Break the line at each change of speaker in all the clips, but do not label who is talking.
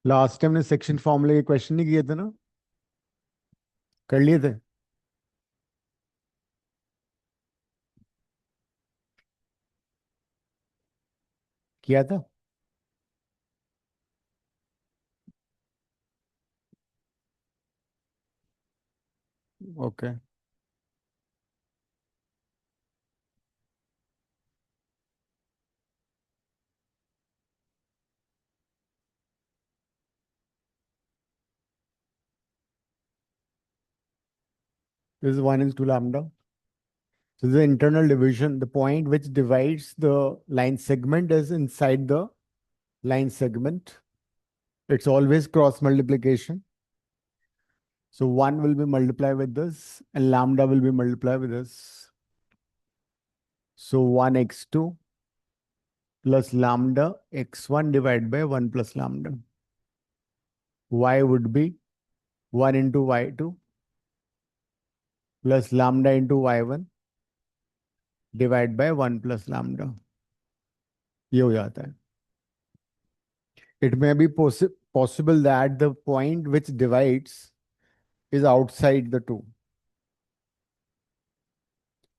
Last time ने section फॉर्मूले के क्वेश्चन नहीं किए थे ना? कर लिए थे। किया था। Okay. This is 1 is 2 lambda. So the internal division, the point which divides the line segment is inside the line segment. It's always cross multiplication. So 1 will be multiplied with this and lambda will be multiplied with this. So 1 x2 plus lambda x1 divided by 1 plus lambda. Y would be 1 into y2 plus lambda into y1 divided by 1 plus lambda. ये हो जाता है. It may be possible that the point which divides is outside the two.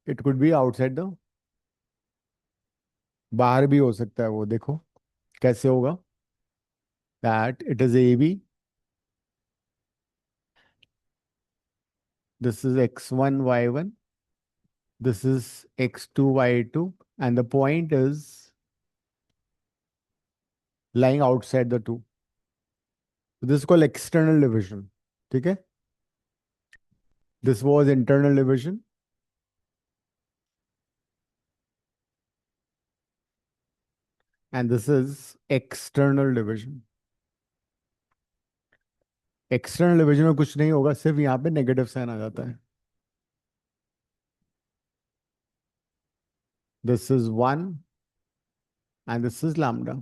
It could be outside the, बाहर भी हो सकता है वो. देखो कैसे होगा. That it is AB. This is x1 y1. This is x2 y2, and the point is lying outside the two. So this is called external division. ठीक है. This was internal division. And this is external division. External division में कुछ नहीं होगा, सिर्फ यहाँ पे negative sign आ जाता है. This is 1 and this is lambda.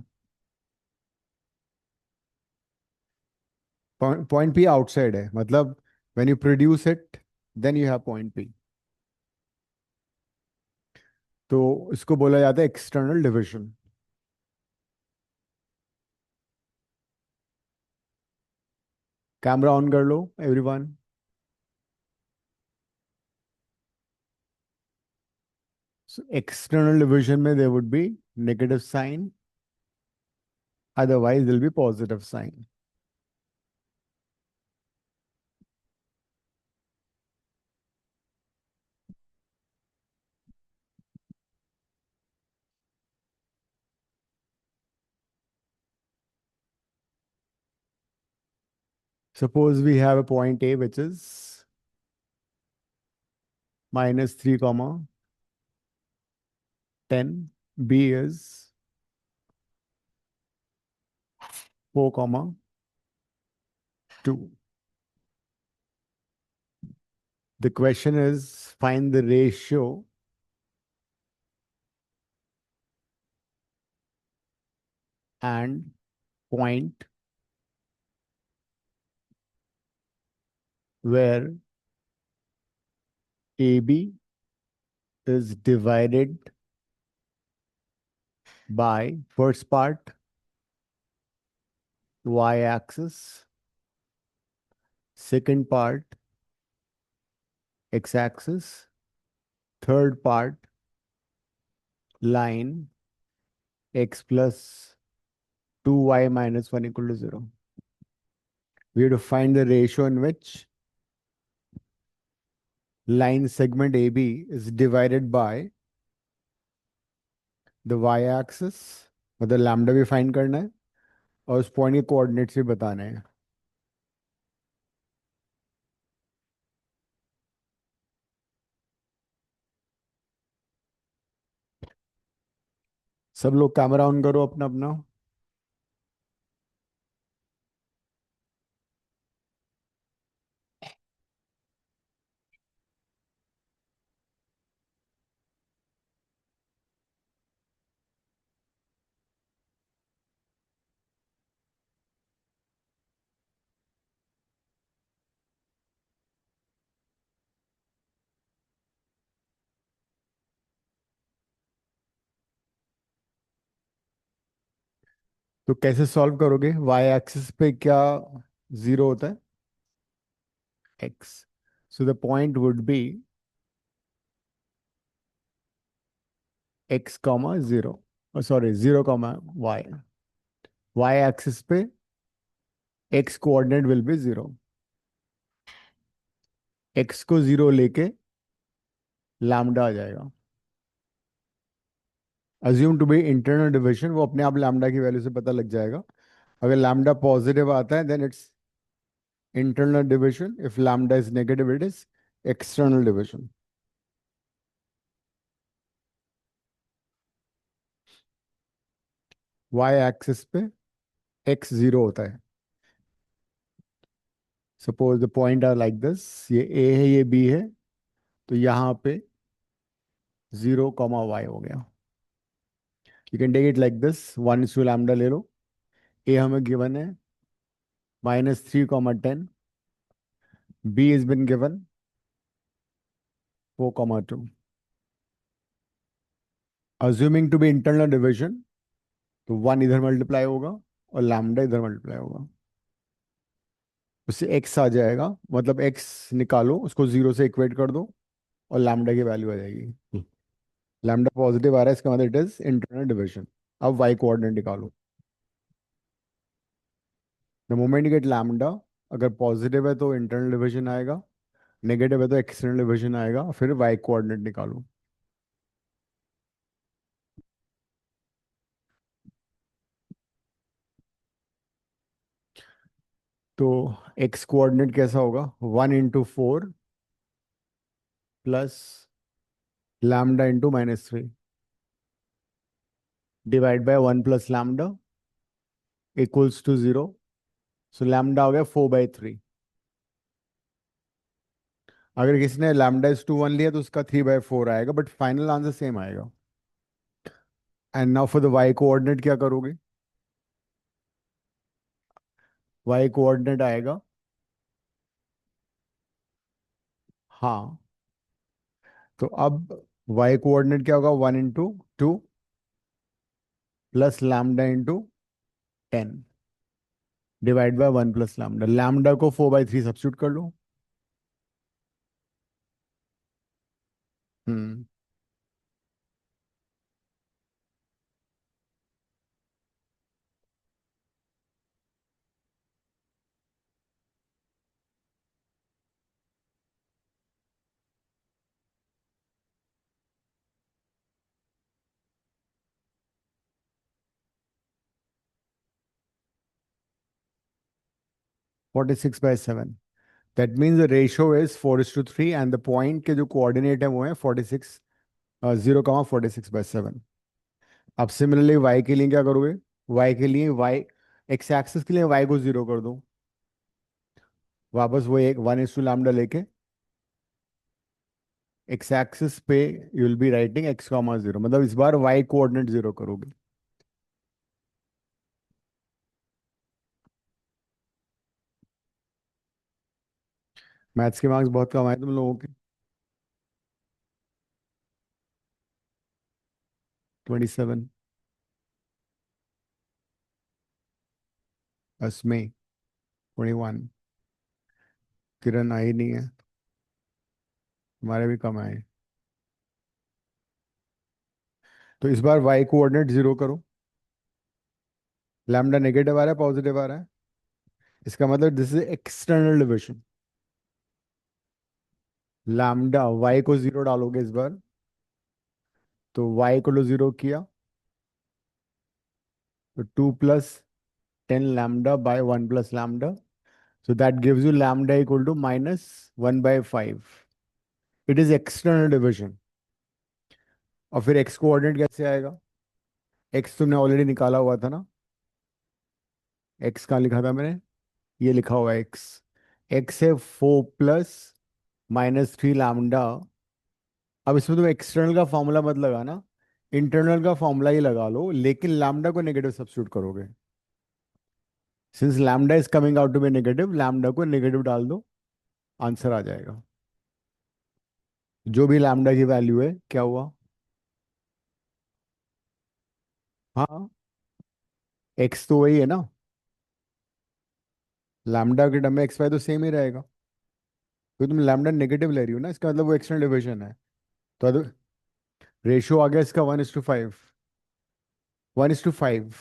Point P outside है, मतलब when you produce it then you have point P. तो इसको बोला जाता है एक्सटर्नल डिवीजन. कैमरा ऑन कर लो एवरीवन. So external division में there would be negative sign, otherwise there will be positive sign. Suppose we have a point A which is -3 comma 10. B is 4 comma 2. The question is find the ratio and point where AB is divided by first part y-axis, second part x-axis, third part line x plus 2y minus 1 equal to 0. We have to find the ratio in which line segment AB is divided by the y-axis, मतलब lambda भी find करना है और उस point के coordinates भी बताने हैं. सब लोग कैमरा ऑन करो अपना अपना. तो कैसे सॉल्व करोगे? वाई एक्सिस पे क्या जीरो होता है? X. So the point would be x comma zero, sorry zero comma y. Y axis पे x coordinate will be zero. X को जीरो लेके लैम्डा आ जाएगा. Assume to be internal division, वो अपने आप लैम्डा की वैल्यू से पता लग जाएगा. अगर लैम्डा पॉजिटिव आता है then it's internal division. If lambda is negative, it is external division. Y axis पे x जीरो होता है. Suppose the point are like this, ये a है ये b है, तो यहाँ पे जीरो कॉमा y हो गया. You can take it like this, one is to lambda ले लो. a हमें गिवन है -3, 10. b is been given 4, 2. Assuming to be internal division, तो वन इधर मल्टीप्लाई होगा और लैम्डा इधर मल्टीप्लाई होगा. उससे x आ जाएगा, मतलब x निकालो, उसको जीरो से इक्वेट कर दो और लैम्डा की वैल्यू आ जाएगी. लैम्डा पॉजिटिव आ रहा है, इसका मतलब इट इज इंटरनल डिविजन. अब वाई कोऑर्डिनेट निकालो. The moment you get lambda, अगर पॉजिटिव है तो इंटरनल डिविजन आएगा, नेगेटिव है तो एक्सटर्नल डिविजन आएगा. फिर वाई कोऑर्डिनेट निकालो. तो एक्स कोऑर्डिनेट कैसा होगा? 1 × 4 plus lambda into -3 divide by 1 plus lambda equals to zero. So lambda हो गया 4/3. अगर किसी ने लैम्डा इज टू वन लिया तो उसका 3/4 आएगा, बट फाइनल आंसर सेम आएगा. And now for the y coordinate क्या करोगे? वाई कोऑर्डिनेट आएगा, हाँ, तो अब वाई कोऑर्डिनेट क्या होगा? 1 × 2 plus lambda into 10 divide by 1 plus lambda. Lambda को 4/3 सब्स्टिट्यूट कर लो. हम्म. 46/7. That means the ratio is 4:3 and the point के जो कोऑर्डिनेट है वो है 46, 0,46/7. अब सिमिलरली वाई के लिए क्या करोगे? वाई के लिए वाई एक्स एक्सिस के लिए वाई को जीरो कर दो. वापस वो एक 1:λ लेके एक्स एक्सिस पे you will be writing x, 0, मतलब इस बार वाई कोऑर्डिनेट जीरो करोगे. मैथ्स के मार्क्स बहुत कम आए तुम लोगों के. 27. असमी 21. किरण आई नहीं है. हमारे भी कम आए. तो इस बार वाई कोऑर्डिनेट जीरो करो. लैम्डा नेगेटिव आ रहा है पॉजिटिव आ रहा है? इसका मतलब this is external division. Lambda y को जीरो डालोगे इस बार, तो वाई को जीरो किया तो 2 + 10 lambda by 1 + lambda. So that gives you lambda equal to -1/5. It is external division. और फिर x कोऑर्डिनेट कैसे आएगा? x तुमने ऑलरेडी निकाला हुआ था ना. x कहाँ लिखा था मैंने? ये लिखा हुआ है x. x है 4 + -3 लैम्डा. अब इसमें तुम एक्सटर्नल का फॉर्मूला मत लगाना, इंटरनल का फॉर्मूला ही लगा लो, लेकिन लैम्डा को नेगेटिव सब्स्टिट्यूट करोगे. Since lambda is coming out to be negative, lambda को नेगेटिव डाल दो, आंसर आ जाएगा. जो भी लैम्डा की वैल्यू है क्या हुआ? हाँ. एक्स तो वही है ना, लैम्डा के टर्म में एक्स वाई तो सेम ही रहेगा, क्योंकि तुम लैम्डा नेगेटिव ले रही हो ना, इसका मतलब वो एक्सटर्नल डिविजन है। तो रेशियो आ गया इसका 1:5, 1:5।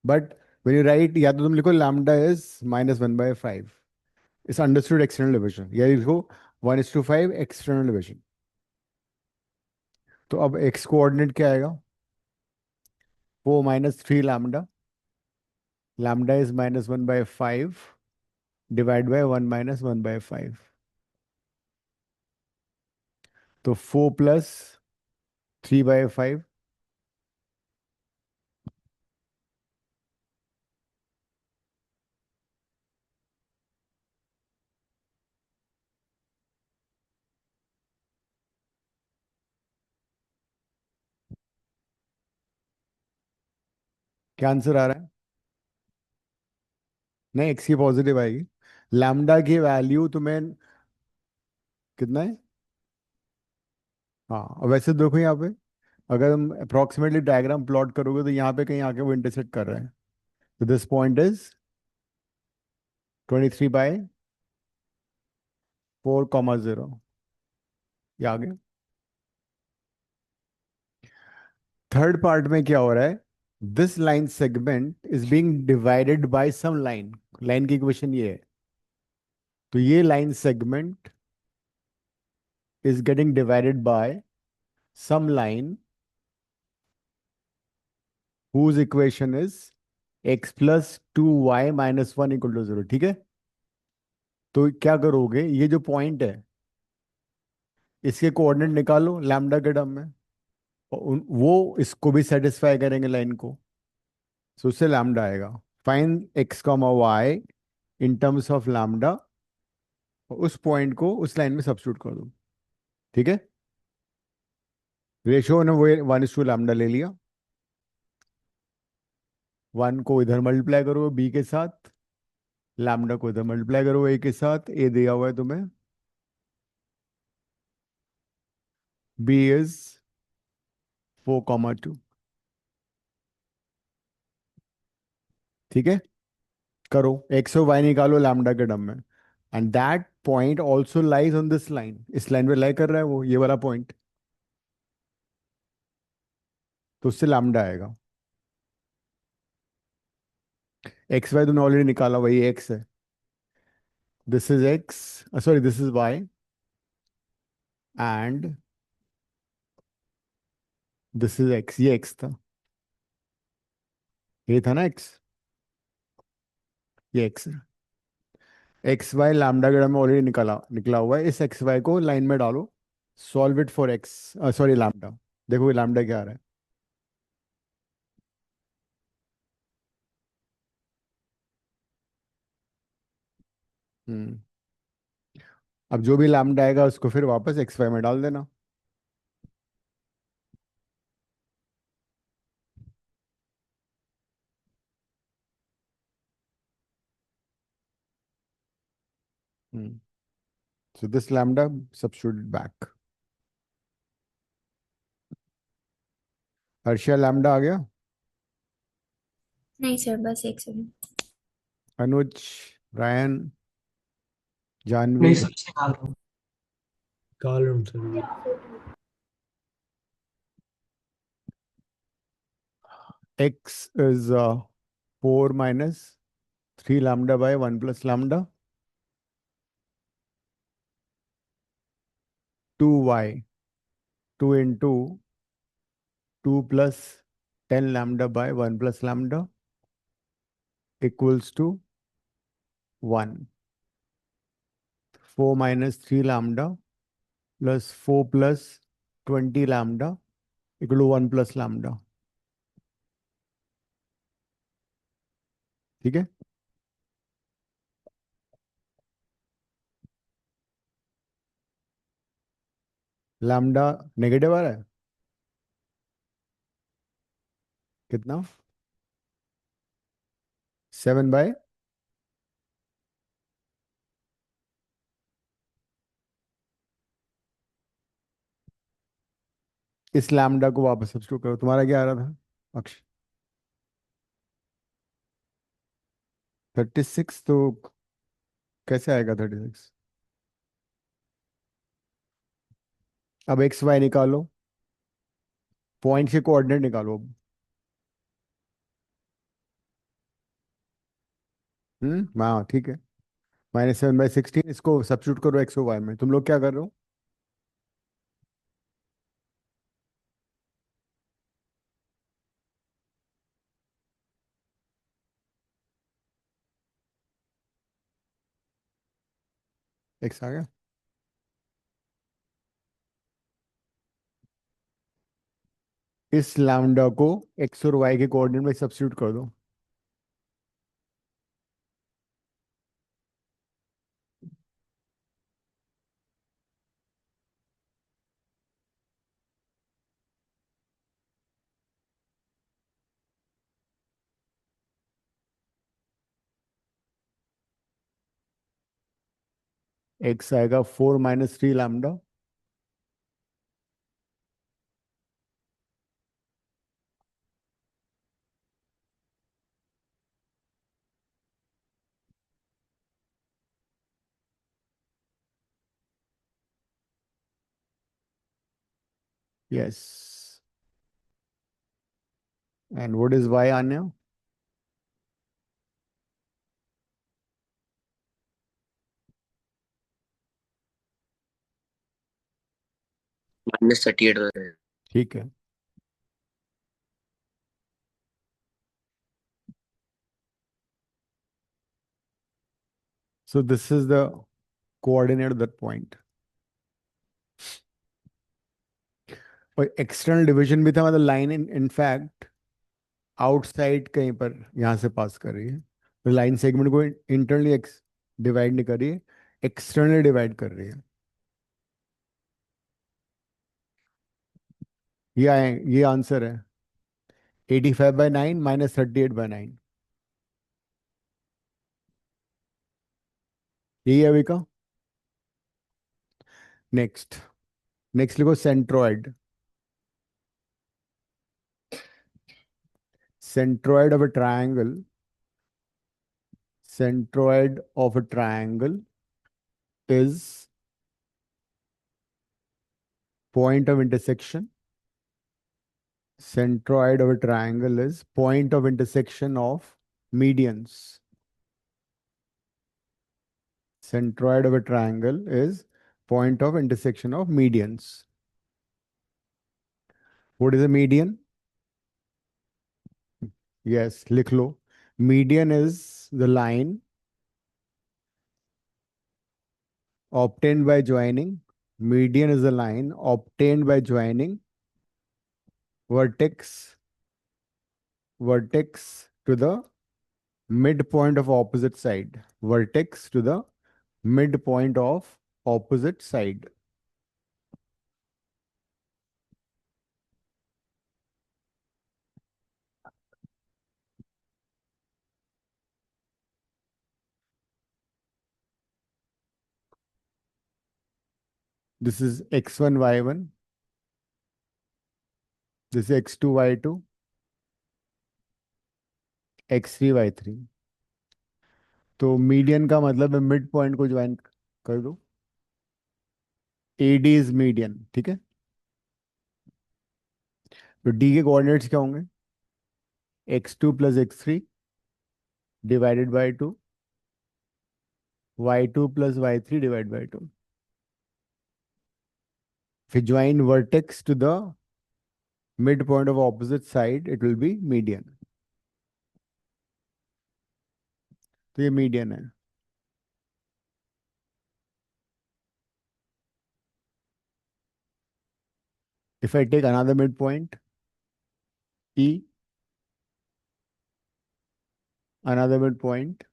बट वेन यू राइट, या तो तुम लिखो लैम्डा इज -1/5, इस अंडरस्टूड एक्सटर्नल डिविजन, या लिखो 1:5 एक्सटर्नल डिविजन। तो अब एक्स कोऑर्डिनेट क्या आएगा? 4 - 3 lambda, lambda is -1/5 divide by 1 - 1/5। तो 4 + 3/5। क्या आंसर आ रहा है? नहीं, एक्स की पॉजिटिव आएगी। लैम्डा की वैल्यू तुम्हें कितना है? हाँ, और वैसे देखो यहाँ पे, अगर हम अप्रोक्सीमेटली डायग्राम प्लॉट करोगे तो यहाँ पे कहीं आके वो इंटरसेक्ट कर रहे हैं। तो दिस पॉइंट इज 23/4, 0। ये आ गया। थर्ड पार्ट में क्या हो रहा है? This line segment is being divided by some line. Line की इक्वेशन ये है। तो ये line segment is getting divided by some line whose equation is x + 2y - 1 = 0। ठीक है। तो क्या करोगे, ये जो पॉइंट है इसके कोऑर्डिनेट निकालो लैम्डा के टर्म में, और वो इसको भी सेटिस्फाई करेंगे लाइन को। सो उससे लैम्डा आएगा। Find x, y in terms of lambda, और उस पॉइंट को उस लाइन में सब्स्टिट्यूट कर दो। ठीक है। रेशियो ने वो 1:लैम्डा ले लिया। 1 को इधर मल्टीप्लाई करो बी के साथ, लैम्डा को इधर मल्टीप्लाई करो ए के साथ। ए दिया हुआ है तुम्हें, बी इज 4, 2। ठीक है। करो, एक्स और वाई निकालो लैम्डा के टर्म में, and that point also lies on this line. इस लाइन पे लाई कर रहा है वो, ये वाला पॉइंट। तो उससे लैम्डा आएगा। एक्स वाई तुमने ऑलरेडी निकाला, वही एक्स है। This is x, sorry this is y, and this is x. ये एक्स था, ये था ना एक्स, ये एक्स है। एक्स वाई लैम्डा के टर्म में ऑलरेडी निकाला, निकला हुआ है। इस एक्स वाई को लाइन में डालो, solve it for x, sorry lambda. देखो लैम्डा क्या आ रहा है। हम्म। अब जो भी लैम्डा आएगा उसको फिर वापस एक्स वाई में डाल देना। Hmm. So this lambda substituted back. Harshiya lambda आ गया।
नहीं सर, बस एक सेकंड।
अनुज, रायन, जानवी।
नहीं सर, से निकाल रहा हूँ सर ये।
x is 4 - 3 lambda by 1 plus lambda, 2y, 2 into 2 plus 10 lambda by 1 plus lambda equals to 1. 4 - 3 lambda plus 4 plus 20 lambda equal to 1 plus lambda. ठीक है। लैम्डा नेगेटिव आ रहा है कितना? 7/, इस लैम्डा को वापस सब्स्टिट्यूट करो। तुम्हारा क्या आ रहा था अक्ष? 36 तो कैसे आएगा 36? अब एक्स वाई निकालो, पॉइंट के कोऑर्डिनेट निकालो अब। हाँ ठीक है। -7/16, इसको सब्स्टिट्यूट करो एक्स और वाई में। तुम लोग क्या कर रहे हो? एक्स आ गया। इस लैम्डा को एक्स और वाई के कोऑर्डिनेट में सब्स्टिट्यूट कर दो। एक्स आएगा 4 - 3 लैम्डा। Yes. And what is y आन्या?
-38 हो रहे हैं।
ठीक है। So this is the coordinate of that point. और एक्सटर्नल डिवीजन भी था, मतलब लाइन इन इनफैक्ट आउटसाइड कहीं पर यहाँ से पास कर रही है। तो लाइन सेगमेंट को इंटरनली डिवाइड नहीं कर रही है, एक्सटर्नली डिवाइड कर रही है। ये आंसर है। 85/9 -38/9। यही है अभी का। नेक्स्ट। नेक्स्ट लिखो centroid. Centroid of a triangle. Centroid of a triangle is point of intersection. Centroid of a triangle is point of intersection of medians. Centroid of a triangle is point of intersection of medians. What is a median? Yes, लिख लो. Median is the line obtained by joining. Median is the line obtained by joining vertex to the midpoint of opposite side. Vertex to the midpoint of opposite side. This is x1 y1. This is x2 y2, x3 y3. तो median का मतलब है mid point को join कर दो। AD is median, ठीक है। तो D के कोऑर्डिनेट्स क्या होंगे? x2 + x3 divided by 2, y2 + y3 divide by 2। फिर join vertex to the mid point of opposite side, it will be median. तो ये मीडियन है। If I take another midpoint, E, another midpoint,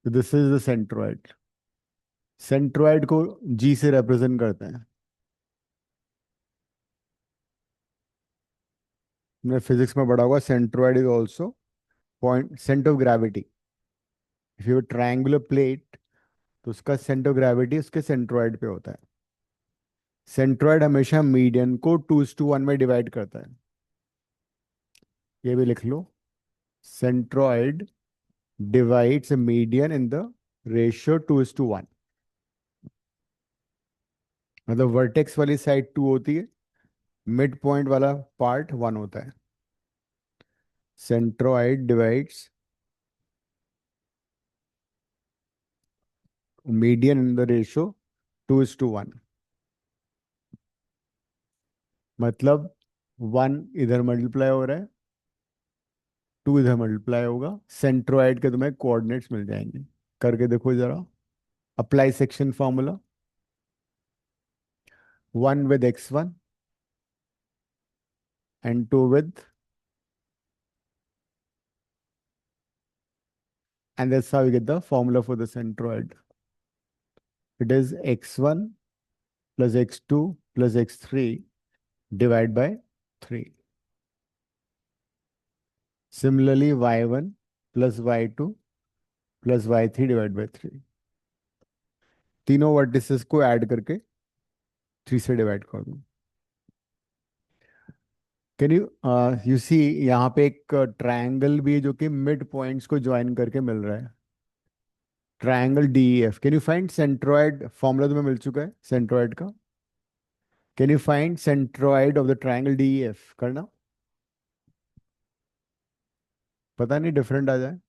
so this is the centroid. Centroid को G से represent करते हैं। मैं physics में पढ़ा हुआ, centroid is also point centre of gravity. If you triangular plate, तो उसका सेंटर ऑफ ग्रेविटी उसके सेंट्रोइड पे होता है। सेंट्रोइड हमेशा मीडियन को 2:1 में डिवाइड करता है। ये भी लिख लो। centroid divides a median in the ratio 2:1. मतलब वर्टेक्स वाली साइड 2 होती है, मिड पॉइंट वाला पार्ट 1 होता है. Centroid divides median in the ratio 2:1. मतलब 1 इधर मल्टीप्लाई हो रहा है, 2 इधर मल्टीप्लाई होगा, सेंट्रोइड के तुम्हें कोऑर्डिनेट्स मिल जाएंगे. करके देखो जरा. Apply section formula. 1 with x1 and 2 with, and that's how you get the formula for the centroid. It is x1 plus x2 plus x3 divided by 3. Similarly, y1 plus y2 plus y3 divided by 3. तीनों vertices को add करके 3 से divide कर दूं. Can you see यहाँ पे एक triangle भी है जो कि मिड पॉइंट्स को ज्वाइन करके मिल रहा है. Triangle D F. Can you find centroid? Formula तुम्हें मिल चुका है सेंट्रोइड का. Can you find centroid of the triangle D F? करना. पता नहीं डिफरेंट आ जाए.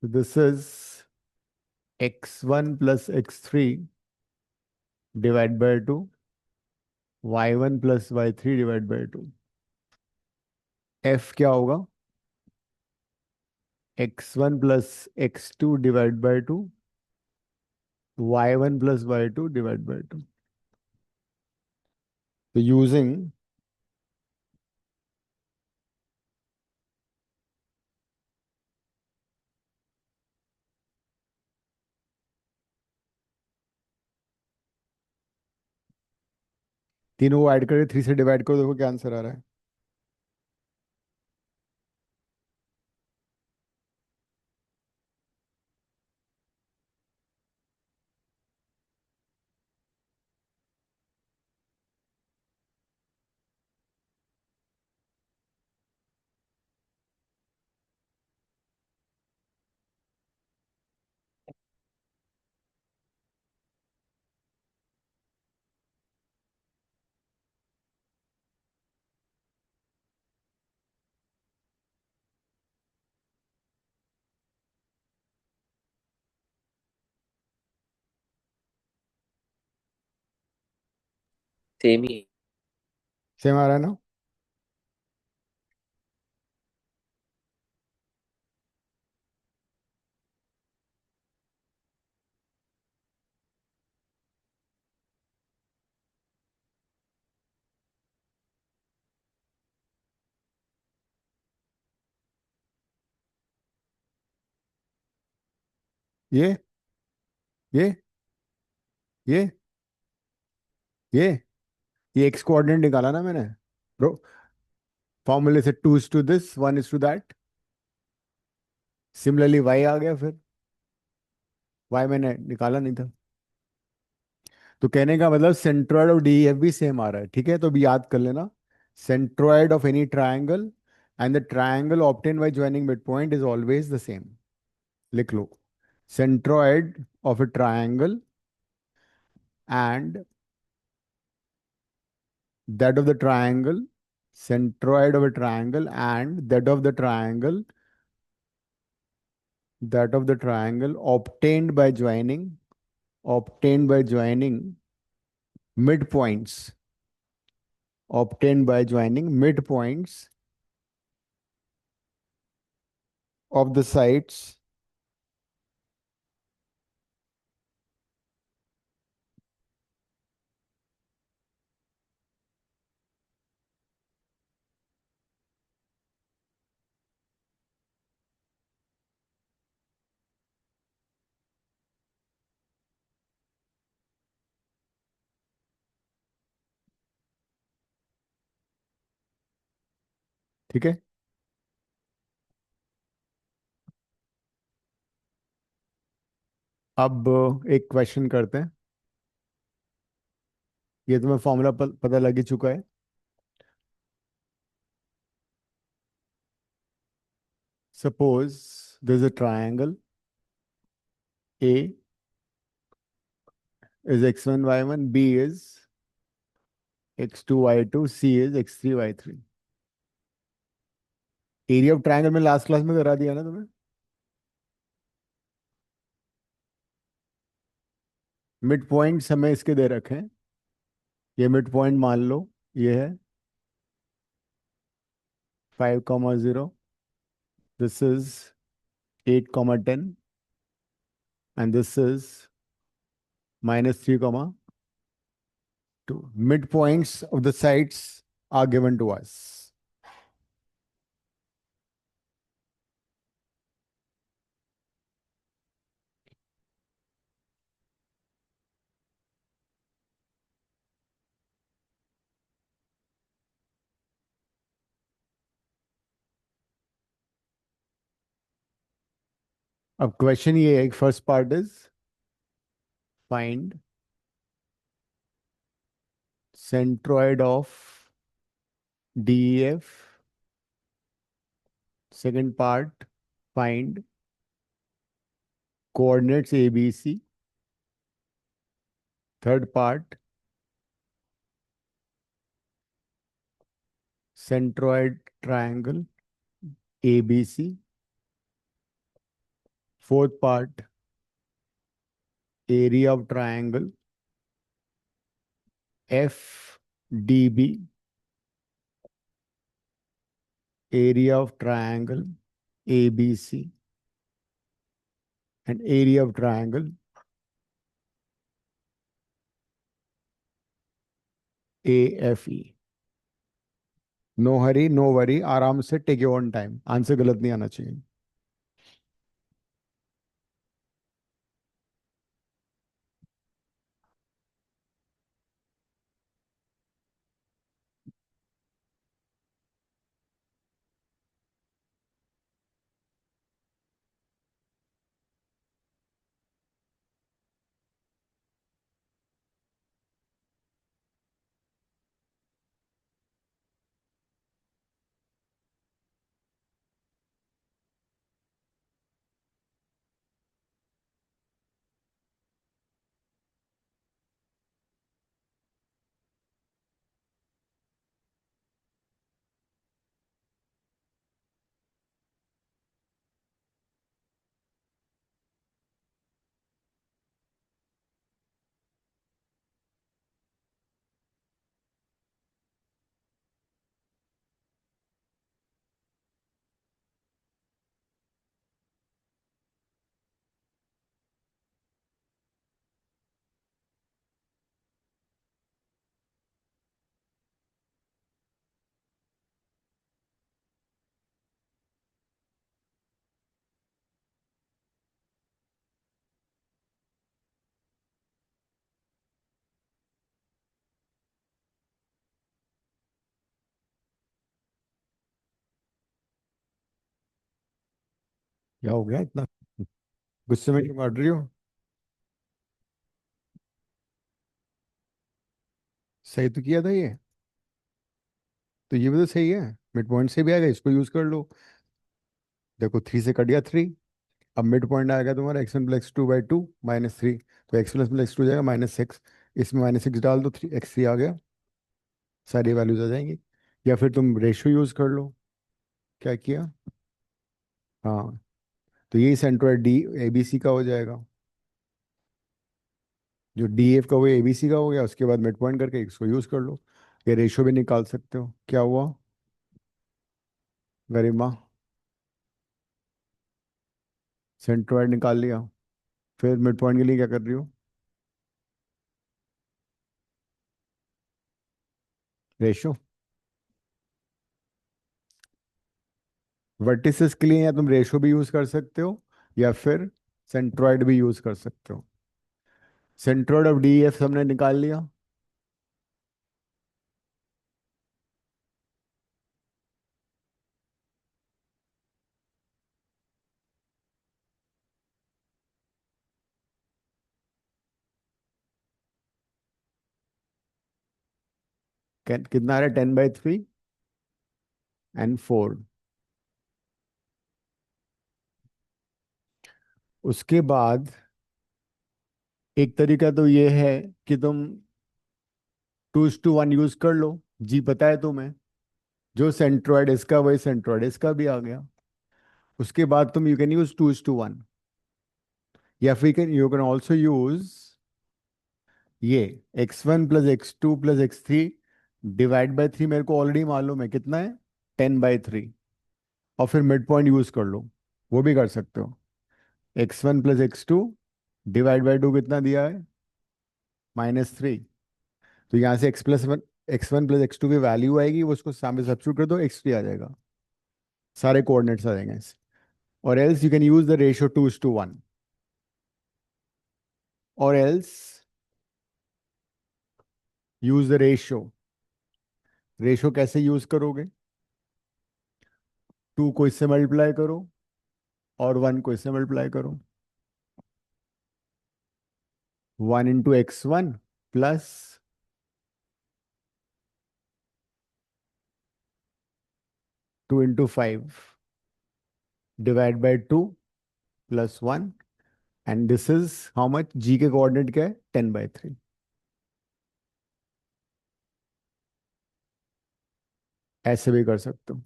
This is x1 plus x3 divided by 2, y1 plus y3 divided by 2. f क्या होगा? x1 plus x2 divided by 2, y1 plus y2 divided by 2. So using तीनों को add करके 3 से डिवाइड करो, देखो क्या आंसर आ रहा है.
सेम ही।
सेम आ रहा है ना? ये ये ये ये ये एक्स कोऑर्डिनेट निकाला ना मैंने. फॉर्मूले से 2 is to this, 1 is to that. Similarly y आ गया फिर. y मैंने निकाला नहीं था. तो कहने का मतलब सेंट्रोइड ऑफ डी एफ भी सेम आ रहा है. ठीक है, तो अभी याद कर लेना. Centroid of any triangle and the triangle obtain by joining mid point is always the same. लिख लो. Centroid of a triangle and that of the triangle, centroid of a triangle and that of the triangle obtained by joining midpoints, obtained by joining midpoints of the sides ठीक है. अब एक question करते हैं. ये तुम्हें फॉर्मूला पता लग ही चुका है। Suppose this is a triangle A is x1 y1, b is x2 y2, c is x3 y3। Area of triangle में लास्ट क्लास में करा दिया ना तुम्हें। मिड पॉइंट हमें इसके दे रखे हैं। ये मिड पॉइंट मान लो ये है 5,0, this is 8,10 and this is -3,2। Mid points of the sides are given to us. अब क्वेश्चन ये है, first part is find centroid of DEF। Second part, find coordinates ABC. Third part, centroid triangle ABC. Fourth part, area of triangle FDB. Area of triangle ABC and area of triangle AFE। No hurry no worry, आराम से, take your own time, answer गलत नहीं आना चाहिए। क्या हो गया इतना गुस्से में क्यों काट रही हो? सही तो किया था ये। तो ये भी तो सही है, मिड पॉइंट से भी आएगा, इसको यूज कर लो। देखो 3 से कट गया 3। अब मिड पॉइंट आएगा तुम्हारा x1 + x2/2 -3। तो x1 + x2 जाएगा -6। इसमें -6 डाल दो, 3 x3 आ गया। सारी वैल्यूज आ जाएंगी। या फिर तुम रेशियो यूज कर लो। क्या किया? हाँ, तो यही सेंट्रोइड डी ABC का हो जाएगा। जो DF का वो ABC का हो गया, उसके बाद मिड पॉइंट करके इसको यूज कर लो। ये रेशियो भी निकाल सकते हो। क्या हुआ गरिमा? सेंट्रोइड निकाल लिया। फिर मिड पॉइंट के लिए क्या कर रही हो? रेशियो। वर्टिसेस के लिए या तुम रेशो भी यूज कर सकते हो, या फिर सेंट्रोइड भी यूज कर सकते हो। सेंट्रोइड ऑफ DEF हमने निकाल लिया। कितना आ रहा है? 10/3 एंड 4। उसके बाद एक तरीका तो ये है कि तुम 2:1 यूज कर लो। जी पता है तुम्हें, जो सेंट्रोइड इसका वही सेंट्रोइड इसका भी आ गया। उसके बाद तुम यू कैन यूज 2:1, या फिर यू कैन ऑल्सो यूज ये x1 + x2 + x3 divide by 3। मेरे को ऑलरेडी मालूम है कितना है, 10/3। और फिर मिड पॉइंट यूज कर लो, वो भी कर सकते हो। x1 + x2 डिवाइड बाय 2 कितना दिया है? -3। तो यहाँ से x1 + x2 की वैल्यू आएगी, वो उसको सामने सब्स्टिट्यूट कर दो, x3 आ जाएगा, सारे कोऑर्डिनेट्स आ जाएंगे ऐसे। और else you can use the ratio 2:1। और else use the ratio. Ratio कैसे यूज करोगे? 2 को इससे मल्टीप्लाई करो और 1 को इससे मल्टीप्लाई करो। 1 × x1 plus 2 × 5 divide by 2 +1। And this is how much? G के कोऑर्डिनेट क्या है? 10/3। ऐसे भी कर सकते हो।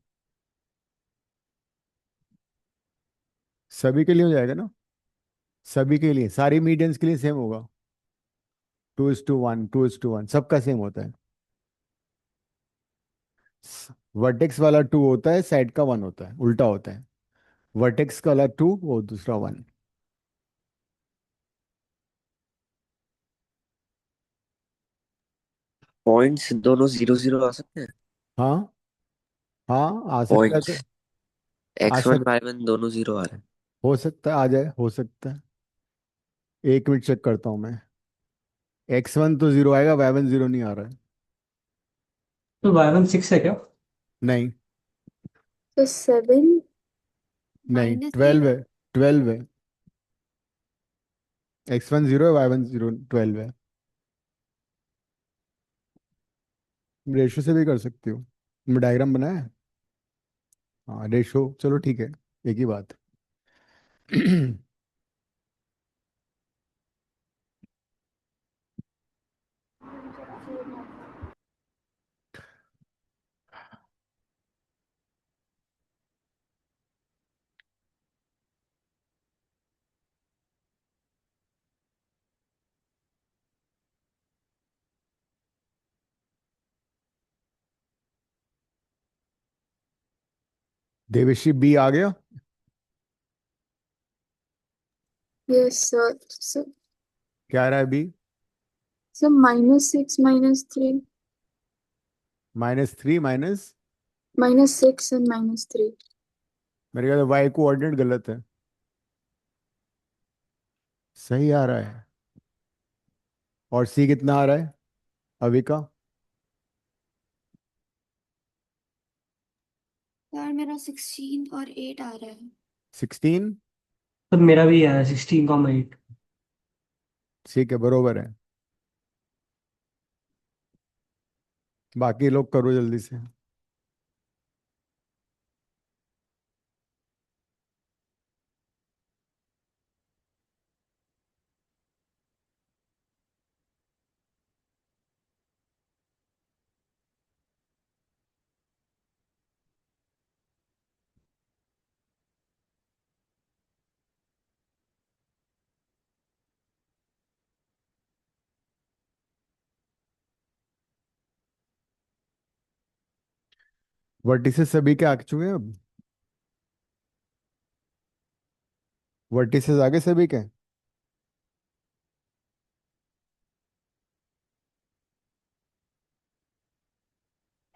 सभी के लिए हो जाएगा ना? सभी के लिए, सारी मीडियंस के लिए सेम होगा। 2:1, 2:1 सबका सेम होता है। वर्टेक्स वाला 2 होता है, साइड का 1 होता है, उल्टा होता है। वर्टेक्स का वाला 2, वो दूसरा 1।
पॉइंट्स दोनों 0 0 आ सकते हैं।
हाँ हाँ, आ सकता है तो।
पॉइंट्स
आ
x1
सक
y1 दोनों 0 आ रहे हैं।
हो सकता है आ जाए, हो सकता है। 1 मिनट चेक करता हूँ मैं। x1 तो 0 आएगा, y1 0 नहीं आ रहा है।
तो y1 6 है क्या?
नहीं।
तो 7
नहीं,
-8।
12 है। 12 है। x1 0 है, y1 0, 12 है। रेशो से भी कर सकती हो। मैं डायग्राम बनाया है। हाँ रेशो, चलो ठीक है, एक ही बात। देवेशी, बी आ गया?
Yes sir. सर
क्या आ रहा है बी?
Sir -6 -3
-3 minus.
-6 and -3।
मेरे ख्याल वाई कोऑर्डिनेट गलत है। सही आ रहा है। और सी कितना आ रहा है अभी का?
यार मेरा 16 और 8 आ रहा है।
16।
तो मेरा भी है 16,8।
ठीक है, बरोबर है। बाकी लोग करो जल्दी से। वर्टिसेस सभी के आ चुके हैं अब? वर्टिसेस आगे सभी के?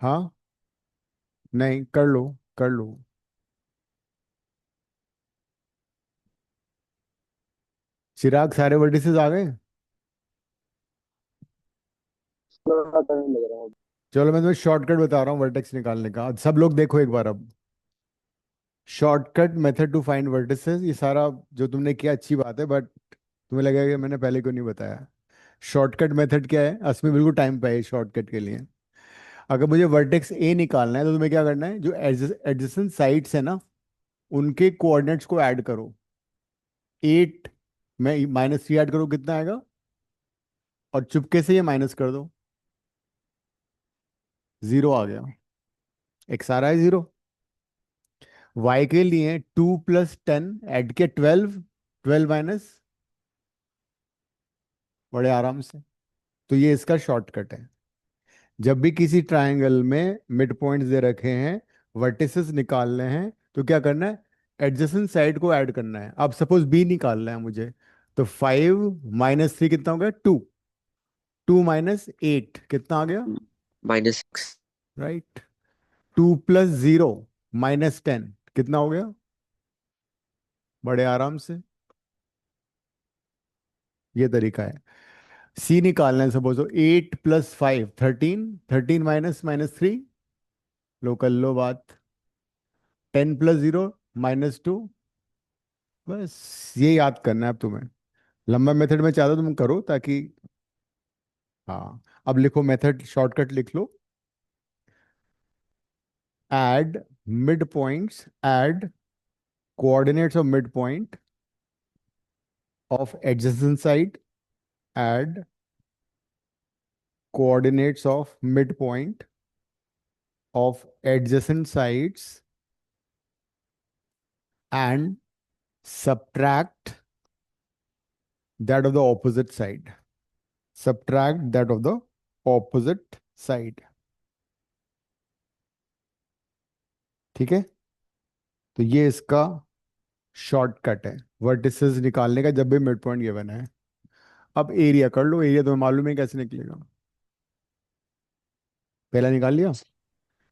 हाँ। नहीं, कर लो, कर लो। चिराग, सारे वर्टिसेस आ गए?
थोड़ा टाइम लग रहा है।
चलो मैं तुम्हें शॉर्टकट बता रहा हूँ वर्टेक्स निकालने का, सब लोग देखो एक बार अब। Shortcut method to find vertices, ये सारा जो तुमने किया अच्छी बात है, बट तुम्हें लगेगा कि मैंने पहले क्यों नहीं बताया। शॉर्टकट मेथड क्या है? असमें बिल्कुल टाइम पे है शॉर्टकट के लिए। अगर मुझे वर्टेक्स ए निकालना है तो तुम्हें क्या करना है, जो एडजेसेंट साइड्स है ना उनके कोऑर्डिनेट्स को ऐड करो। 8 में -3 ऐड करो, कितना आएगा? और चुपके से ये माइनस कर दो, 0 आ गया। एक्स आ रहा है 0। वाई के लिए 2 + 10 ऐड के 12, 12 माइनस, बड़े आराम से। तो ये इसका शॉर्टकट है। जब भी किसी ट्रायंगल में मिड पॉइंट्स दे रखे हैं, वर्टिसेस निकालने हैं, तो क्या करना है, एडजेसेंट साइड को ऐड करना है। अब सपोज बी निकालना है मुझे, तो 5 -3 कितना हो गया? 2। 2 - 8 कितना आ गया?
-6।
राइट। 2 + 0 -10 कितना हो गया? बड़े आराम से। ये तरीका है। सी निकालना है, सपोज 8 + 5 13, 13 -3, लो कर लो बात। 10 + 0 -2। बस ये याद करना है अब तुम्हें। लंबा मेथड में चाहता तुम करो ताकि, हाँ अब लिखो मेथड, शॉर्टकट लिख लो। Add mid points, add coordinates of mid point of adjacent side, add coordinates of midpoint of adjacent sides, and subtract that of the opposite side. Subtract that of the opposite side. ठीक है, तो ये इसका shortcut है vertices निकालने का जब भी मिड पॉइंट गिवन है। अब एरिया कर लो। एरिया तुम्हें मालूम है कैसे निकलेगा? पहला निकाल लिया।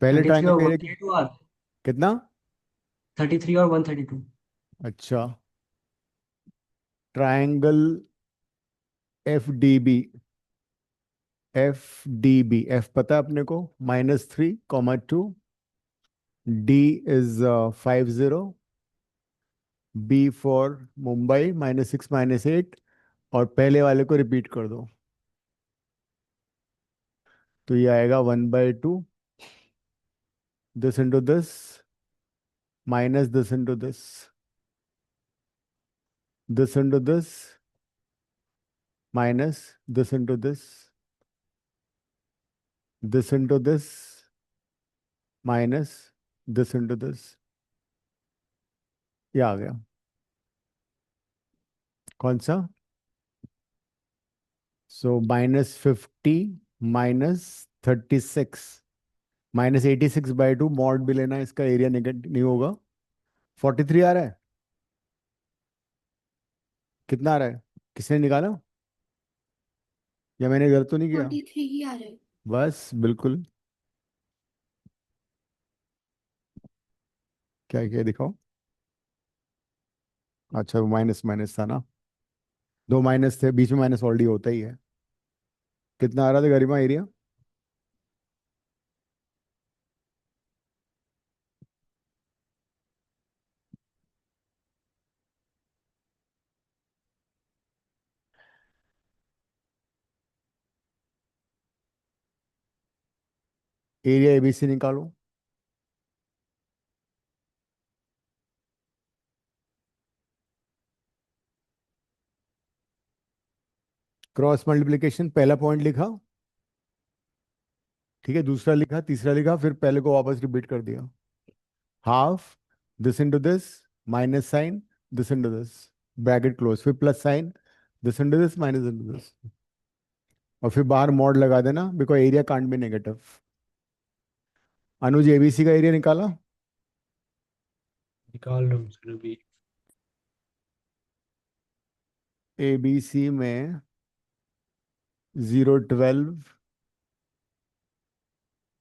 पहले
33
ट्रायंगल
और
का एरिया
132 आर।
कितना?
33 और 132।
अच्छा, triangle F D B, F पता है अपने को, -3, 2, D is 50, B for Mumbai -6 -8, और पहले वाले को रिपीट कर दो, तो ये आएगा 1/2, this into this, minus this into this into this, minus this into this into this, minus this into this. ये आ गया। कौन सा? सो -50 -36, -86/2, मॉड भी लेना, इसका एरिया नेगेटिव नहीं होगा। 43 आ रहा है। कितना आ रहा है? किसने निकाला, या मैंने गलत तो नहीं किया?
43 ही आ रहा है।
बस बिल्कुल। क्या क्या दिखाओ? अच्छा, माइनस माइनस था ना, 2 माइनस थे बीच में, माइनस ऑलरेडी होता ही है। कितना आ रहा था गरिमा एरिया? एरिया एबीसी निकालो। क्रॉस मल्टीप्लिकेशन, पहला पॉइंट लिखा, ठीक है, दूसरा लिखा, तीसरा लिखा, फिर पहले को वापस रिपीट कर दिया। Half this into this, minus sign this into this, bracket close, फिर plus sign this into this, minus into this, और फिर बाहर मॉड लगा देना, because area can't be negative. Anuj ABC का एरिया निकाला।
निकाल रहा हूँ सर अभी।
एबीसी में 0 12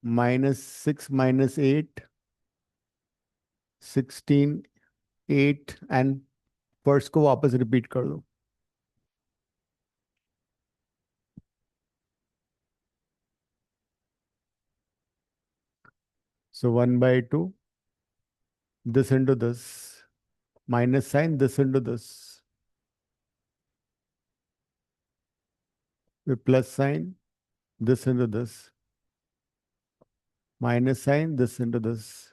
-6 -8 16 8, एंड फर्स्ट को वापस रिपीट कर दो। So 1/2, this into this, minus sign this into this, with plus sign this into this, minus sign this into this.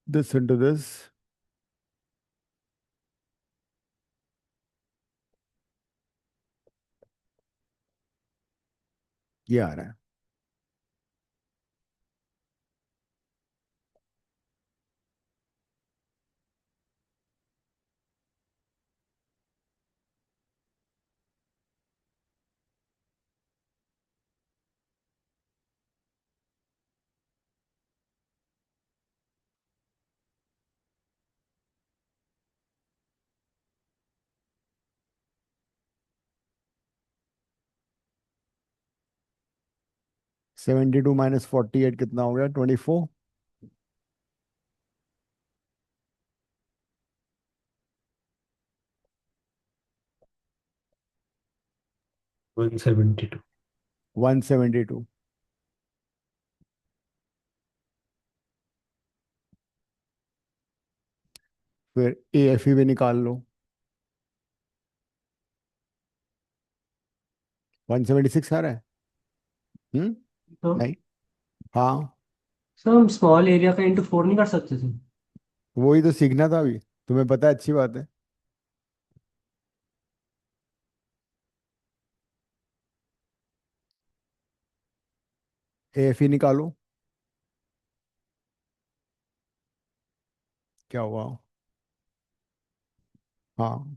This into this. ये आ रहा है. $72 minus 48 कितना हो गया? 24.
172.
172. फिर AFE भी निकाल लो. 176 आ रहा है.
तो
नहीं. हाँ,
सर हम स्मॉल एरिया का इंटू 4 नहीं कर सकते थे?
वही तो सीखना था अभी. तुम्हें पता है, अच्छी बात है. AFE निकालो. क्या हुआ? हाँ,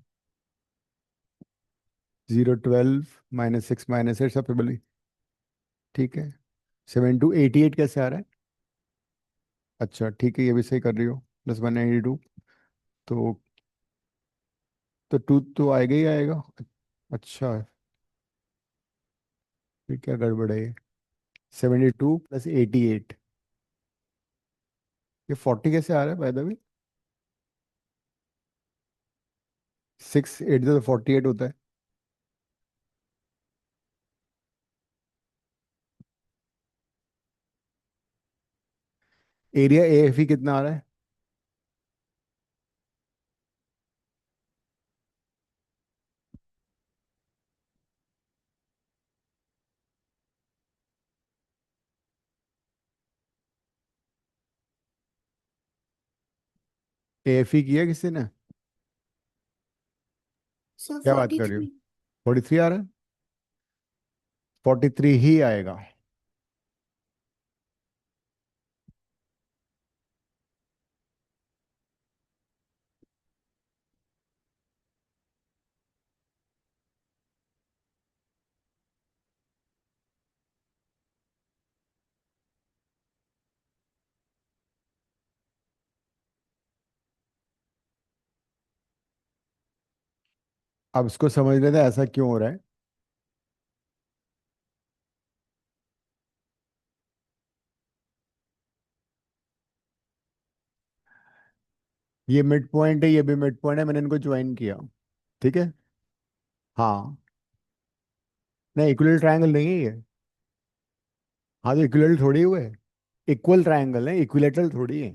012 माइनस 6 माइनस 8 सब बोली. ठीक है. 7 to 88 कैसे आ रहा है? अच्छा ठीक है, ये भी सही कर रही हो. +192. तो 2 तो आएगा ही आएगा. अच्छा है. फिर क्या गड़बड़ है ये? 72 + 88. ये 40 कैसे आ रहा है बाय द वे? 6 8 तो 48 होता है. एरिया AFE कितना आ रहा है? AFE किया किसी ने?
सर
क्या बात कर रही हो?
43।
43 आ रहा है. 43 ही आएगा. अब इसको समझ लेते हैं ऐसा क्यों हो रहा है. ये मिड पॉइंट है, ये भी मिड पॉइंट है, मैंने इनको ज्वाइन किया. ठीक है. हाँ. नहीं, इक्विलेटरल ट्रायंगल नहीं है ये. हाँ, तो इक्विलेटरल थोड़ी हुए. इक्वल ट्रायंगल है, इक्विलेटरल थोड़ी है.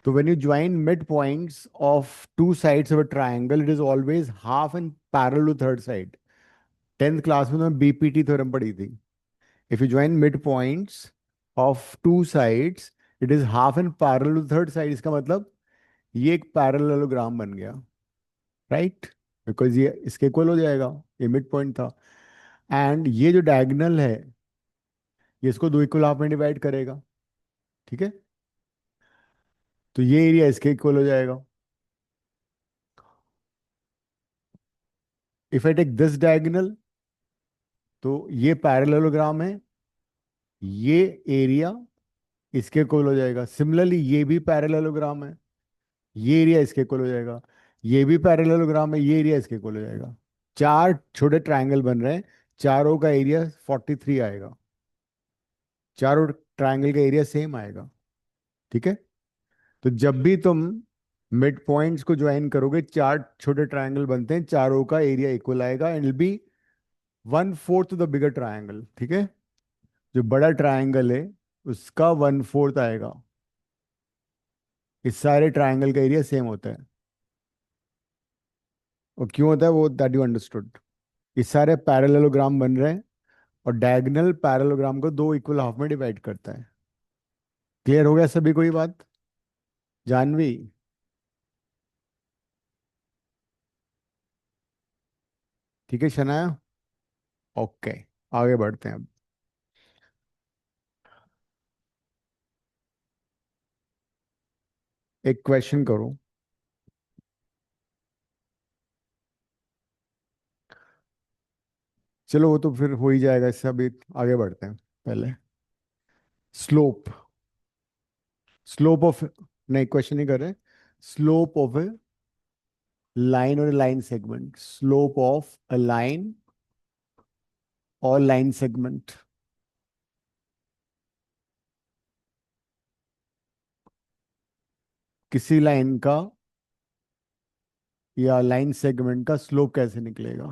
तो when you join midpoints of two sides of a triangle, it is always half and parallel to third side. 10th class में तुमने BPT थ्योरम पढ़ी थी. If you join midpoints of two sides, it is half and parallel to third side. इसका मतलब ये एक parallelogram बन गया. राइट. बिकॉज ये इसके इक्वल हो जाएगा. ये मिड पॉइंट था. एंड ये जो डायगोनल है, ये इसको दो इक्वल हाफ में डिवाइड करेगा. ठीक है. तो ये एरिया इसके इक्वल हो जाएगा. If I take this diagonal, तो ये पैरेललोग्राम है. ये एरिया इसके इक्वल हो जाएगा. सिमिलरली ये भी पैरेललोग्राम है. ये एरिया इसके इक्वल हो जाएगा. ये भी पैरेललोग्राम है. ये एरिया इसके इक्वल हो जाएगा. चार छोटे ट्रायंगल बन रहे हैं. चारों का एरिया 43 आएगा. चारों ट्रायंगल का एरिया सेम आएगा. ठीक है. तो जब भी तुम मिड पॉइंट्स को ज्वाइन करोगे, चार छोटे ट्रायंगल बनते हैं, चारों का एरिया इक्वल आएगा. And will be 1/4 the bigger triangle. ठीक है. जो बड़ा ट्रायंगल है उसका 1/4 आएगा. इस सारे ट्रायंगल का एरिया सेम होता है. और क्यों होता है वो दैट यू अंडरस्टूड। ये सारे पैरेललोग्राम बन रहे हैं और डायगोनल पैरेललोग्राम को दो इक्वल हाफ में डिवाइड करता है। क्लियर हो गया सभी को ये बात? जानवी, ठीक है शनाया? ओके, आगे बढ़ते हैं अब। एक क्वेश्चन करो। चलो वो तो फिर हो ही जाएगा, इससे अभी आगे बढ़ते हैं। पहले स्लोप, स्लोप ऑफ, नहीं क्वेश्चन नहीं कर रहे। स्लोप ऑफ ए लाइन और line segment, slope of a line और लाइन सेगमेंट। किसी लाइन का या लाइन सेगमेंट का स्लोप कैसे निकलेगा?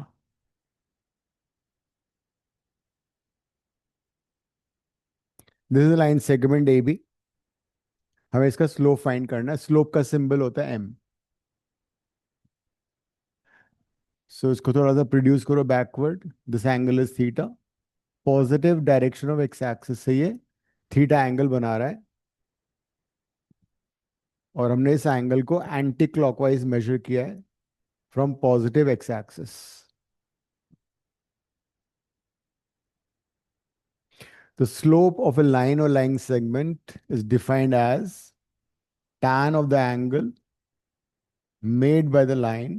This is line segment A B, हमें इसका स्लोप फाइंड करना है। स्लोप का सिंबल होता है एम। सो इसको थोड़ा सा प्रोड्यूस करो backward. This angle is theta, positive direction of x axis से ये थीटा एंगल बना रहा है, और हमने इस एंगल को एंटी क्लॉकवाइज मेजर किया है from positive x axis. The slope of a line or line segment is defined as tan of the angle made by the line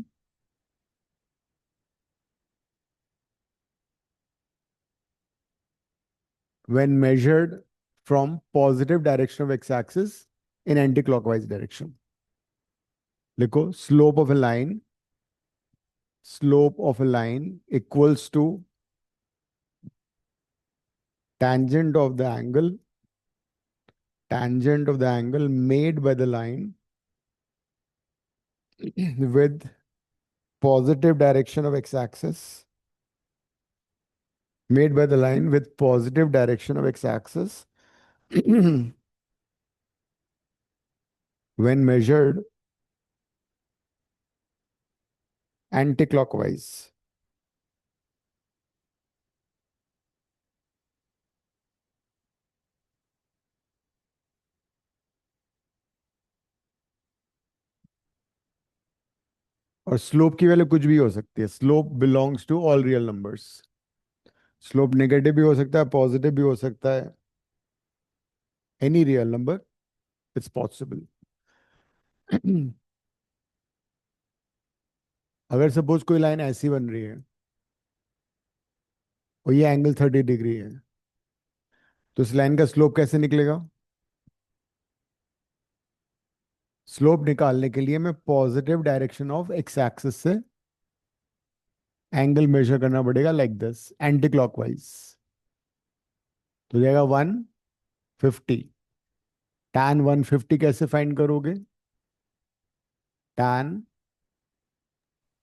when measured from positive direction of x-axis in anti-clockwise direction. लिखो slope of a line equals to tangent of the angle made by the line with positive direction of x-axis, made by the line with positive direction of x-axis when measured anti-clockwise. और slope की value कुछ भी हो सकती है। Slope belongs to all real numbers. Slope negative भी हो सकता है, पॉजिटिव भी हो सकता है, any real number it's possible. अगर सपोज कोई लाइन ऐसी बन रही है और ये एंगल 30 डिग्री है, तो इस लाइन का स्लोप कैसे निकलेगा? स्लोप निकालने के लिए मैं positive direction of x axis से एंगल मेजर करना पड़ेगा, लाइक दिस एंटी क्लॉकवाइज। तो हो जाएगा 150। tan 150 कैसे फाइंड करोगे? tan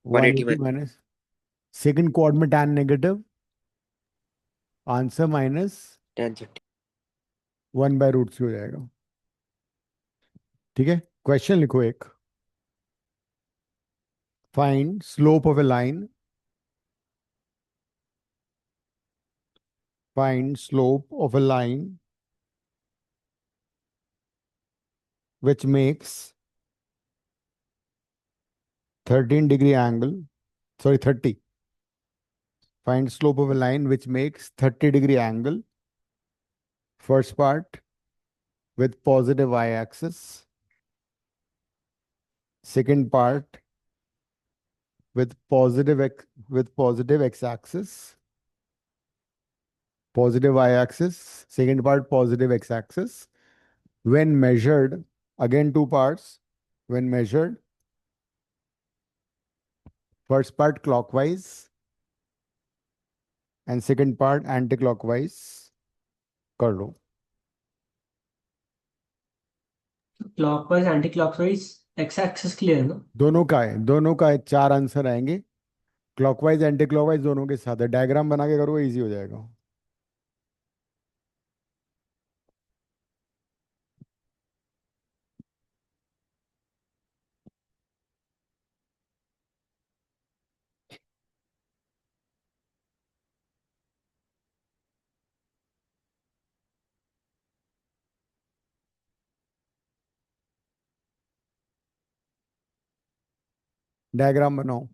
180
180 माइनस सेकंड क्वाड में tan negative, answer minus
tan 30।
1/√3 हो जाएगा। ठीक है, क्वेश्चन लिखो एक। Find slope of a line, find slope of a line which makes 13 degree angle, sorry 30. Find slope of a line which makes 30 degree angle. First part with positive y-axis. Second part with positive x-axis. Positive y-axis. Second part positive x-axis. When measured, again two parts. When measured, first part clockwise and second part anti-clockwise. कर लो।
Clockwise anti clockwise x axis clear ना?
दोनों का है, चार answer आएंगे। Clockwise anti clockwise दोनों के साथ है। डायग्राम बना के करोगे इजी हो जाएगा। डायग्राम बनाओ।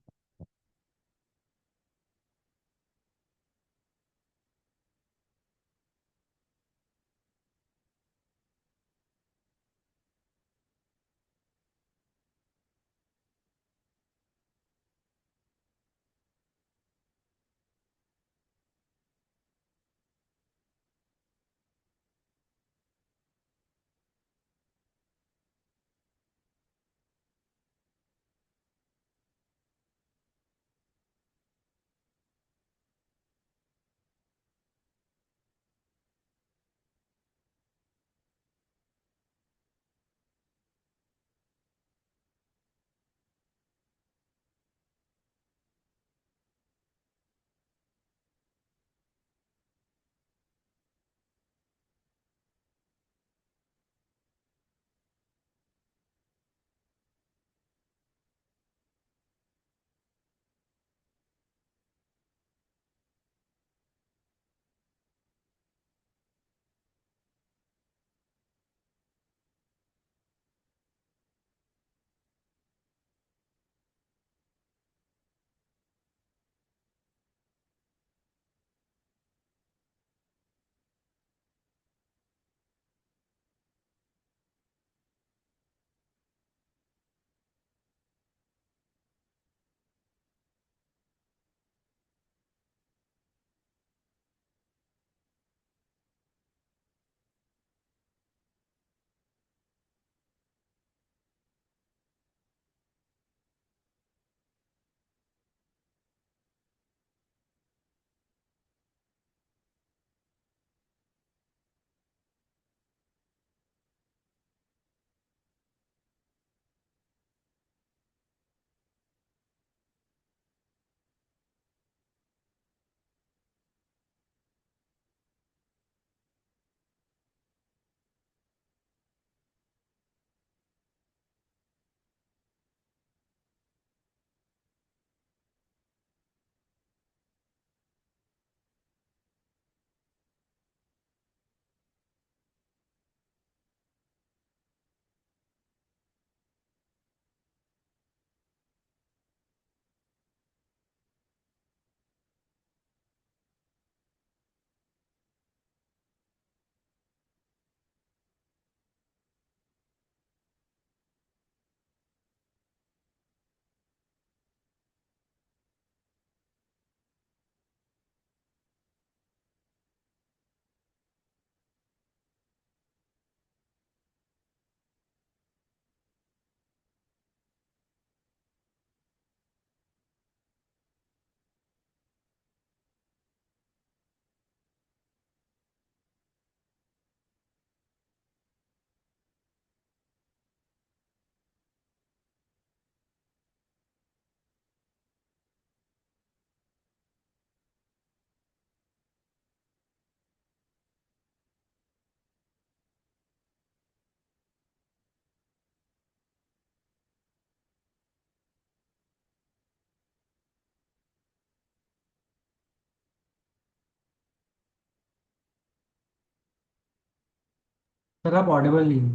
सर आप ऑडिबल नहीं हो।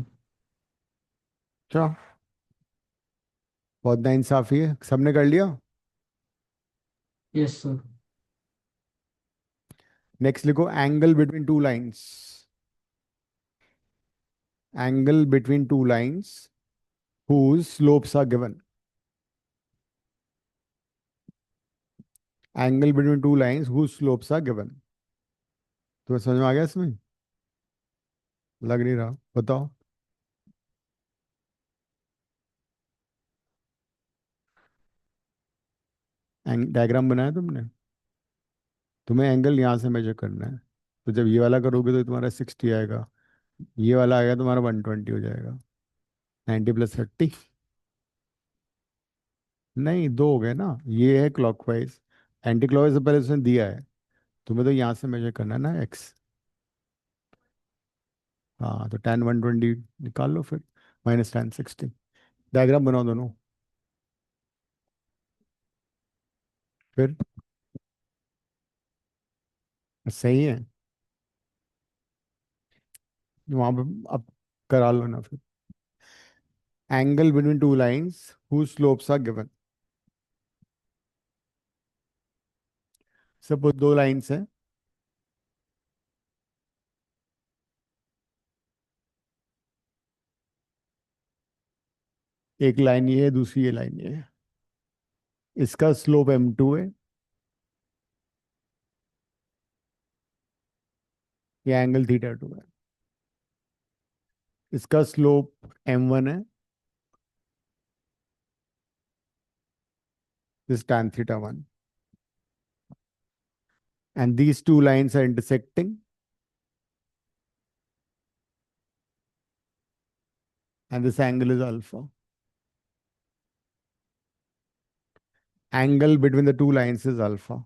अच्छा, बहुत नाइंसाफी है। सबने कर लिया?
Yes sir.
नेक्स्ट लिखो angle between two lines. Angle between two lines whose slopes are given. Angle between two lines whose slopes are given. तुम्हें समझ में आ गया इसमें? लग नहीं रहा, बताओ। डायग्राम बनाया तुमने? तुम्हें एंगल यहाँ से मेजर करना है। तो जब ये वाला करोगे तो तुम्हारा 60 आएगा, ये वाला आएगा तुम्हारा 120 हो जाएगा। 90 प्लस 30, नहीं दो हो गए ना। ये है क्लॉकवाइज, एंटी क्लॉकवाइज से पहले उसने दिया है। तुम्हें तो यहाँ से मेजर करना है ना एक्स। हाँ, तो tan 120 निकाल लो फिर, माइनस tan 60। डायग्राम बनाओ दोनों फिर। सही है, वहां पे अब करा लो ना फिर। Angle between two lines whose slopes are given. Suppose दो लाइन्स हैं, एक लाइन ये है, दूसरी ये लाइन ये है। इसका स्लोप m2 है, ये एंगल θ2 है। इसका स्लोप m1 है, this tan θ1, and these two lines are intersecting, and this angle is alpha. Angle between the two lines is alpha.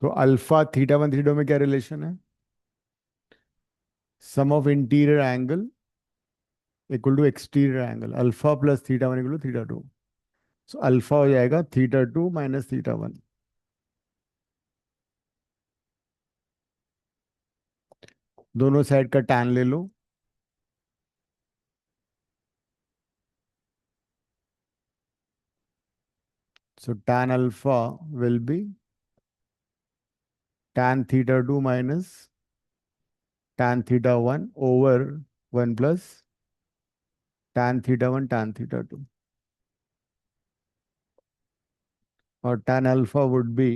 तो अल्फा θ1 θ2 में क्या रिलेशन है? Sum of interior angle equal to exterior angle, alpha plus θ1 equal to θ2। So alpha हो जाएगा θ2 minus θ1। दोनों side का tan ले लो, so tan alpha will be tan θ2 minus tan θ1 over 1 plus tan θ1 tan θ2, और tan alpha would be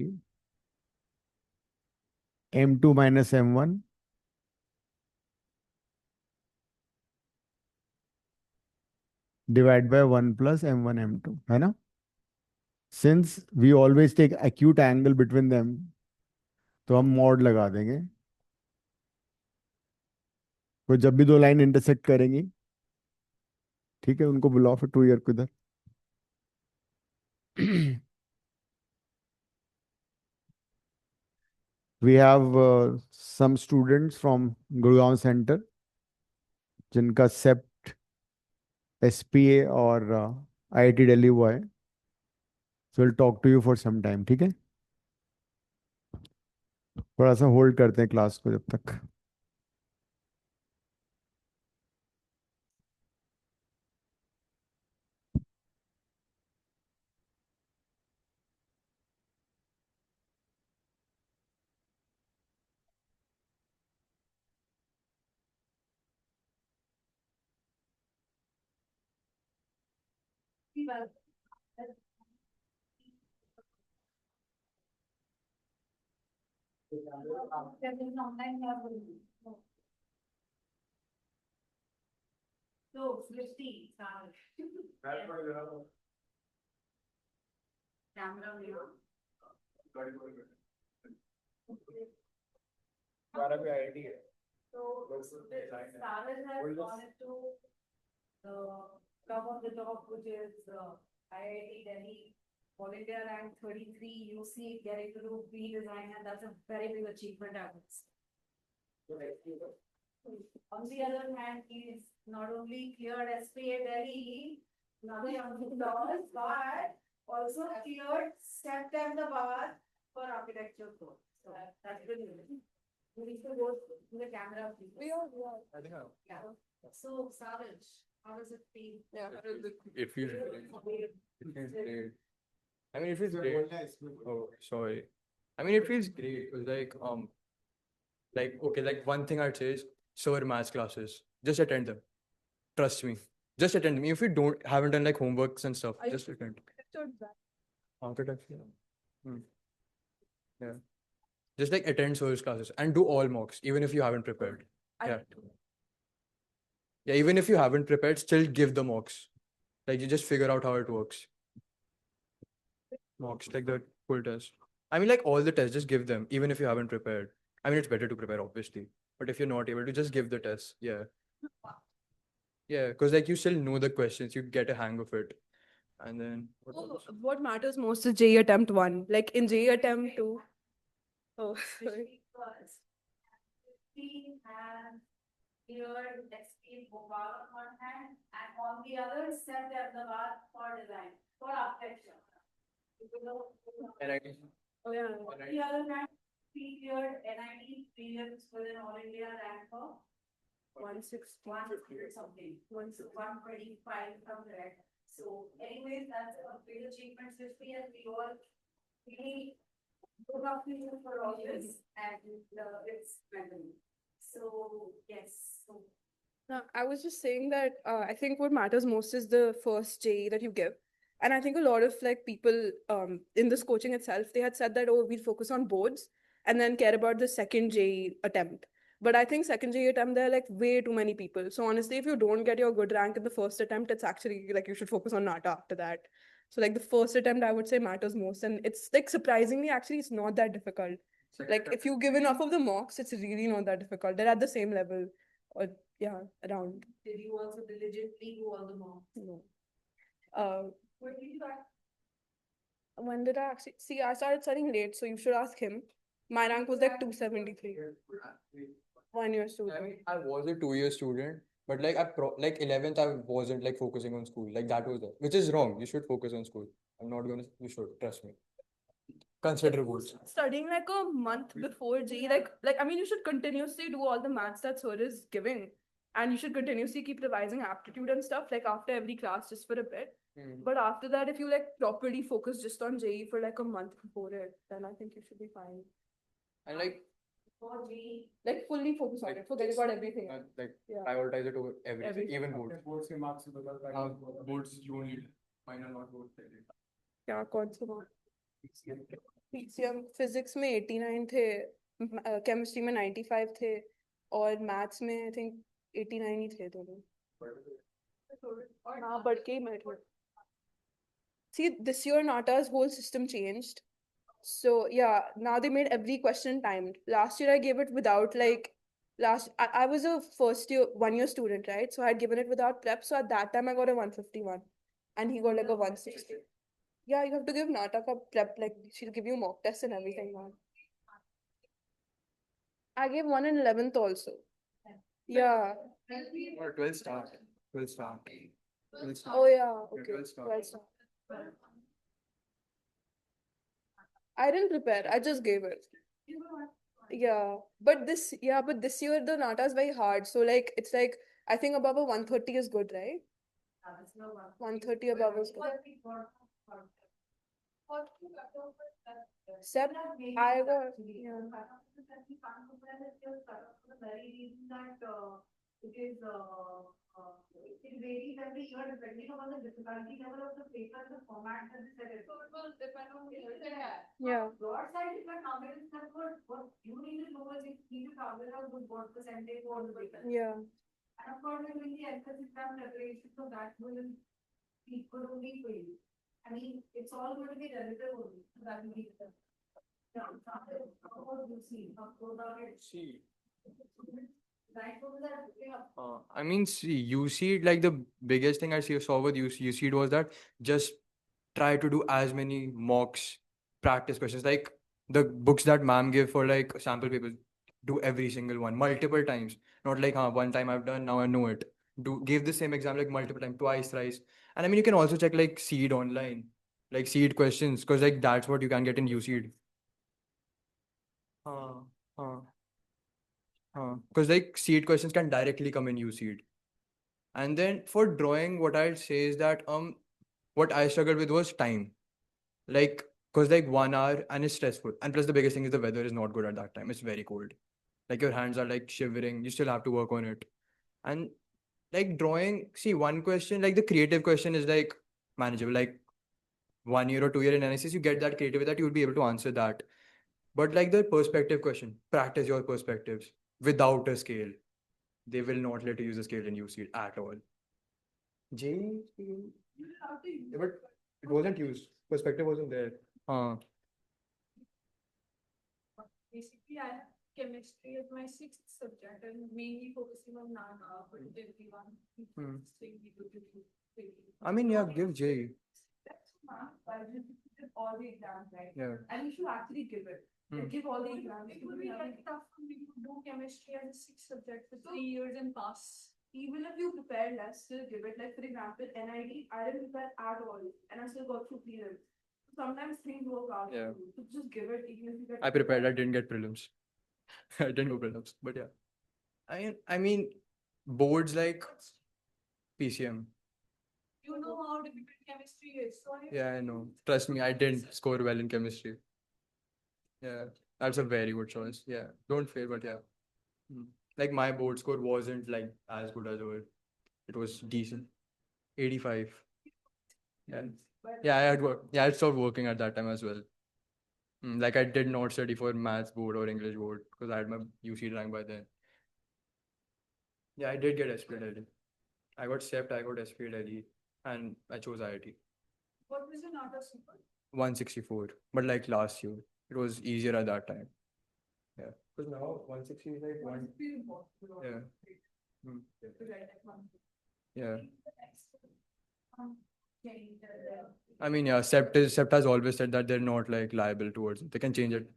m2 minus m1 divided by 1 plus m1 m2, है ना? Since we always take acute angle between them, तो हम mod लगा देंगे। तो जब भी दो लाइन इंटरसेक्ट करेंगी, ठीक है, उनको बुलाओ फिर 2 ईयर को इधर। We have some students from Gurgaon Center जिनका सेप्ट SPA और IIT दिल्ली हुआ है, so we'll talk to you for some time, ठीक है? थोड़ा सा होल्ड करते हैं क्लास को जब तक।
So Saral has gone into the top of the top, which is IIT Delhi, All India rank 33, UC getting to do pre-design, and that's a very big achievement, I would say. On the other hand, he's not only cleared SPA Delhi, another laws, but also cleared September bar for architecture course. So that's good news. We need to go to the camera. Please.
I think
Yeah. So Savage, how does it feel?
it feels great. It feels great. I mean, it feels great. Oh, sorry. I mean, it feels great. It was like okay, like one thing I'd say is summer maths classes. Just attend them. Trust me. Just attend them. If you haven't done like homeworks and stuff, just attend. Architecture. Yeah. Just like attend service classes and do all mocks, even if you haven't prepared. Yeah. Yeah, even if you haven't prepared, still give the mocks. Like you just figure out how it works. Mocks, like the full test. I mean, like all the tests, just give them, even if you haven't prepared. I mean, it's better to prepare, obviously. But if you're not able to, just give the test. Yeah. Yeah, because like you still know the questions, you get a hang of it. And then what else?
What matters most is JEE attempt 1. Like in JEE attempt 2. Oh, sorry.
Because we have cleared SP Bhopal on one hand, and on the other, set Ahmedabad for design, for architecture.
NIT.
Oh yeah.
On the other hand, three cleared NIT premiums with an all India rank of
160.
100 something, 125 from there. So anyways, that's a big achievement, especially as we all really look up to you for all this and it's memory. So yes, so
No, I was just saying that I think what matters most is the first JE that you give. And I think a lot of like people in this coaching itself, they had said that, oh, we'll focus on boards and then care about the second JE attempt. But I think second JE attempt, there are like way too many people. So honestly, if you don't get your good rank in the first attempt, it's actually like you should focus on NATA after that. So like the first attempt, I would say matters most. And it's like surprisingly, actually, it's not that difficult. Like if you give enough of the mocks, it's really not that difficult. They're at the same level. Or yeah, around.
did you also diligently do all the mocks?
No.
What did you do?
When did I actually see? I started studying late, so you should ask him. My rank was like 273. 1 year
I
student.
mean, I was a 2 year student, but like like 11th, I wasn't like focusing on school. Like that was it, which is wrong. You should focus on school. I'm not gonna. You should trust me. Consider goals.
Studying like a month before G, like I mean, you should continuously do all the maths that sir is giving, and you should continuously keep revising aptitude and stuff like after every class just for a bit. But after that, if you like properly focus just on JE for like a month before it, then I think you should be fine.
And like
For G,
Like fully focus on it. Forget about everything else.
like
Yeah.
prioritize it over everything,
Everything.
even boards.
Board के marks से बदल
Boards you only final not board.
क्या कौन सा mark? PCM physics में 89 थे, chemistry में 95 थे, और मैथ्स में आई थिंक 89 ही थे दोनों. हाँ, बढ़ के ही मेरिट में. See, this year NATA's whole system changed. So yeah, now they made every question timed. Last year I gave it without like I was a first year 1 year student, right? So I had given it without prep. So at that time I got a 151 and he got like a 160. Yeah, you have to give NATA ka prep, like she'll give you mock tests and everything, man. I gave one in 11th also. Yeah.
Or 12 star. 12 star. 12 star.
Oh yeah, okay.
12 star.
12 star. I didn't prepare. I just gave it. Yeah, but this year the NATA is very hard. So like it's like I think above a 130 is good, right? 130 above is good. Sep, I got yeah.
It varies every year depending upon the difficulty level of the paper and the format that is set. So it will depend on the
Yeah.
Your side depend on it, what you need to know is you need to target out with what percentage for the paper.
Yeah.
And of course, we're doing the entrance exam preparation, so that will be good only for you. I mean, it's all going to be relative only, so that will be the. Yeah, how you see, how
See.
Right over there, yeah.
I mean, see, you see it like the biggest thing I saw with you see it was that just try to do as many mocks, practice questions, like the books that ma'am give for like sample papers. Do every single one multiple times, not like one time I've done, now I know it. Give the same exam like multiple times, twice, thrice. And I mean, you can also check like seed online, like seed questions, because like that's what you can get in USEED. Because like seed questions can directly come in USEED. And then for drawing, what I'd say is that what I struggled with was time. Like, because like 1 hour and it's stressful. And plus the biggest thing is the weather is not good at that time. It's very cold. Like your hands are like shivering. You still have to work on it. And like drawing, see, one question, like the creative question is like manageable. Like 1 year or 2 year in analysis, you get that creative that you would be able to answer that. But like the perspective question, practice your perspectives without a scale. They will not let you use a scale in USEED at all. But it wasn't used. Perspective wasn't there.
Basically, I have chemistry as my 6th subject and mainly focusing on NATA, but everyone.
I mean, yeah, give J.
That's not, but
with all the exams, right?
Yeah.
And you should actually give it.
Hmm.
Give all the exams.
It would be very tough for me to do chemistry as a sixth subject for 3 years and pass.
Even if you prepare less, still give it. Like for example, NID, I didn't prepare at all, and I still got through prelims. Sometimes things work out.
Yeah.
For you. So just give it, even if you get.
I prepared. I didn't get prelims. I didn't go prelims, but yeah. I mean, boards like PCM.
You know how difficult chemistry is. So
Yeah, I know. Trust me, I didn't score well in chemistry. Yeah, that's a very good choice. Yeah, don't fail, but yeah. Like my board score wasn't like as good as yours. It was decent. 85. Yeah. Yeah, I had work. Yeah, I stopped working at that time as well. Like I did not study for maths board or English board because I had my UC rank by then. Yeah, I did get SP Delhi. I got SEPT, I got SP Delhi, and I chose IIT.
what was your NATA super?
164, but like last year, it was easier at that time. Yeah, because now 160 is like one. Yeah. Hmm. Yeah. I mean, yeah, SEPT has always said that they're not like liable towards it. They can change it.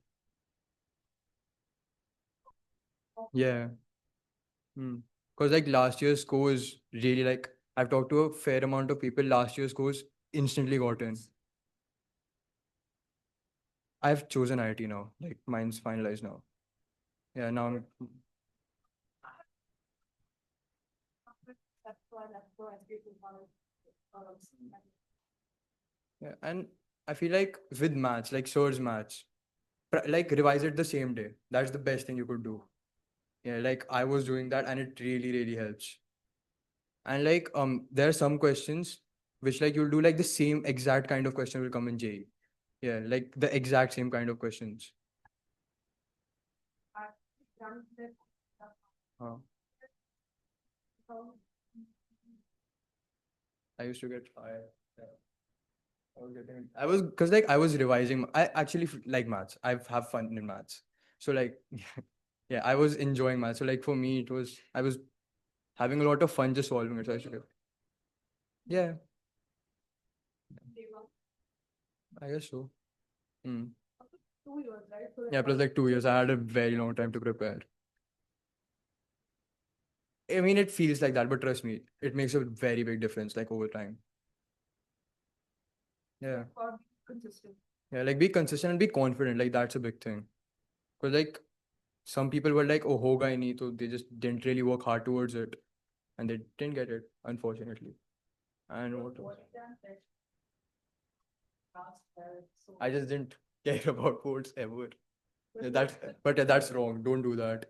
Yeah. Because like last year's scores really like I've talked to a fair amount of people. Last year's scores instantly got in. I've chosen IIT now. Like mine's finalized now. Yeah, now I'm. Yeah, and I feel like with maths, like Sir's maths, like revise it the same day. That's the best thing you could do. Yeah, like I was doing that and it really, really helps. And like there are some questions which like you'll do like the same exact kind of question will come in JEE. Yeah, like the exact same kind of questions. Huh. I used to get high. Yeah. I was because like I was revising. I actually like maths. I have fun in maths. So like, yeah, I was enjoying maths. So like for me, it was I was having a lot of fun just solving it. So I should. Yeah, I guess so.
2 years, right? So
Yeah, plus like 2 years. I had a very long time to prepare. I mean, it feels like that, but trust me, it makes a very big difference, like over time. Yeah.
gotta be consistent.
Yeah, like be consistent and be confident. Like that's a big thing. Because like some people were like, oh, hoga hi nahi, so they just didn't really work hard towards it. And they didn't get it, unfortunately. And what else? I just didn't care about boards ever. Yeah, that's wrong. Don't do that.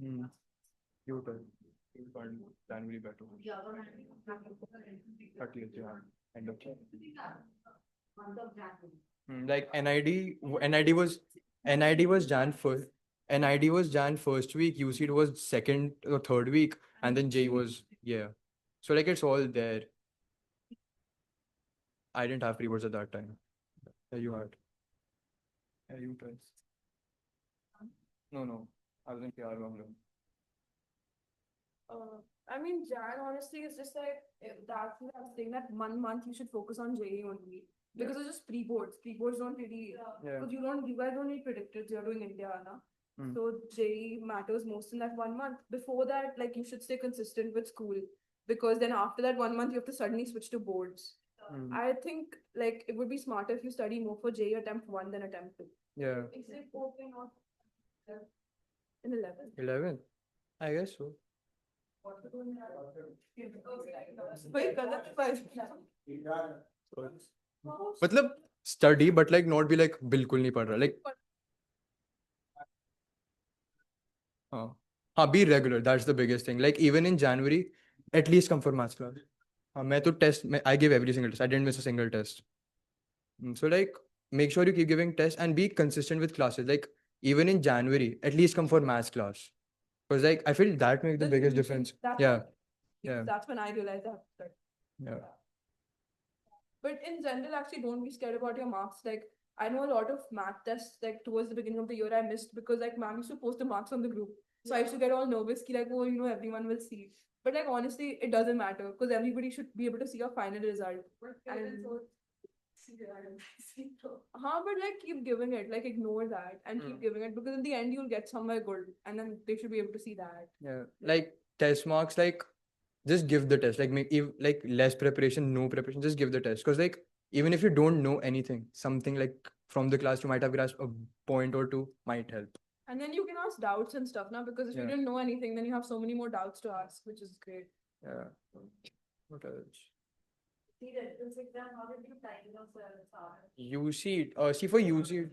You tell. You can't plan very better. 30th, yeah. End of like NID was Jan first. NID was Jan first week. UCD was second or third week, and then J was yeah. So like it's all there. I didn't have pre-boards at that time. Yeah, you had. Yeah, you tell. No, I was in PR longer.
I mean, Jan, honestly, is just like that's what I was saying that 1 month you should focus on JEE only because it's just pre-boards. Pre-boards don't really,
Yeah.
because you guys don't need predictors. You're doing India, na?
Mm.
So JEE matters most in that 1 month. Before that, like you should stay consistent with school because then after that 1 month you have to suddenly switch to boards. I think like it would be smarter if you study more for JEE attempt 1 than attempt 2.
Yeah.
Is it open or in 11?
11. I guess so.
Wait, गलत पर
मतलब study but like not be like बिल्कुल नहीं पढ़ रहा like be regular, that's the biggest thing. Like even in January at least come for maths class. मैं तो test I give every single test. I didn't miss a single test. So like make sure you keep giving tests and be consistent with classes. Like even in January at least come for maths class because like I feel that makes the
That's
biggest
the
difference.
That's
Yeah.
what-
Yeah.
That's when I realized that.
Yeah.
But in general, actually, don't be scared about your marks. Like, I know a lot of math tests like towards the beginning of the year I missed because like ma'am used to post the marks on the group. So I used to get all nervous, ki, like, oh, you know, everyone will see. But like honestly, it doesn't matter because everybody should be able to see your final result. And but like keep giving it, like ignore that and keep giving it because in the end you'll get somewhere good and then they should be able to see that.
Yeah, like test marks, like just give the test. Like make if like less preparation, no preparation, just give the test. Because like even if you don't know anything, something like from the class you might have grasped a point or two might help.
And then you can ask doubts and stuff now because if you
Yeah.
didn't know anything, then you have so many more doubts to ask, which is great.
Yeah. What else?
See the entrance exam, how did you time yourself?
UC, see for UC,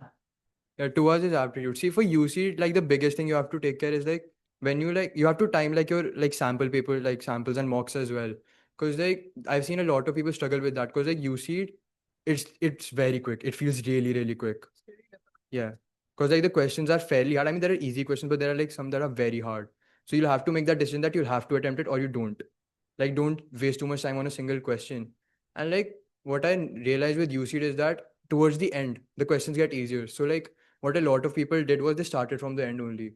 yeah, 2 hours is aptitude. See for UC, like the biggest thing you have to take care is like when you like you have to time like your like sample paper, like samples and mocks as well. Because like I've seen a lot of people struggle with that. Because like UC, it's very quick. It feels really quick. Yeah. Because like the questions are fairly hard. I mean, there are easy questions, but there are like some that are very hard. So you'll have to make that decision that you'll have to attempt it or you don't. Like don't waste too much time on a single question. And like what I realized with UCD is that towards the end, the questions get easier. So like what a lot of people did was they started from the end only.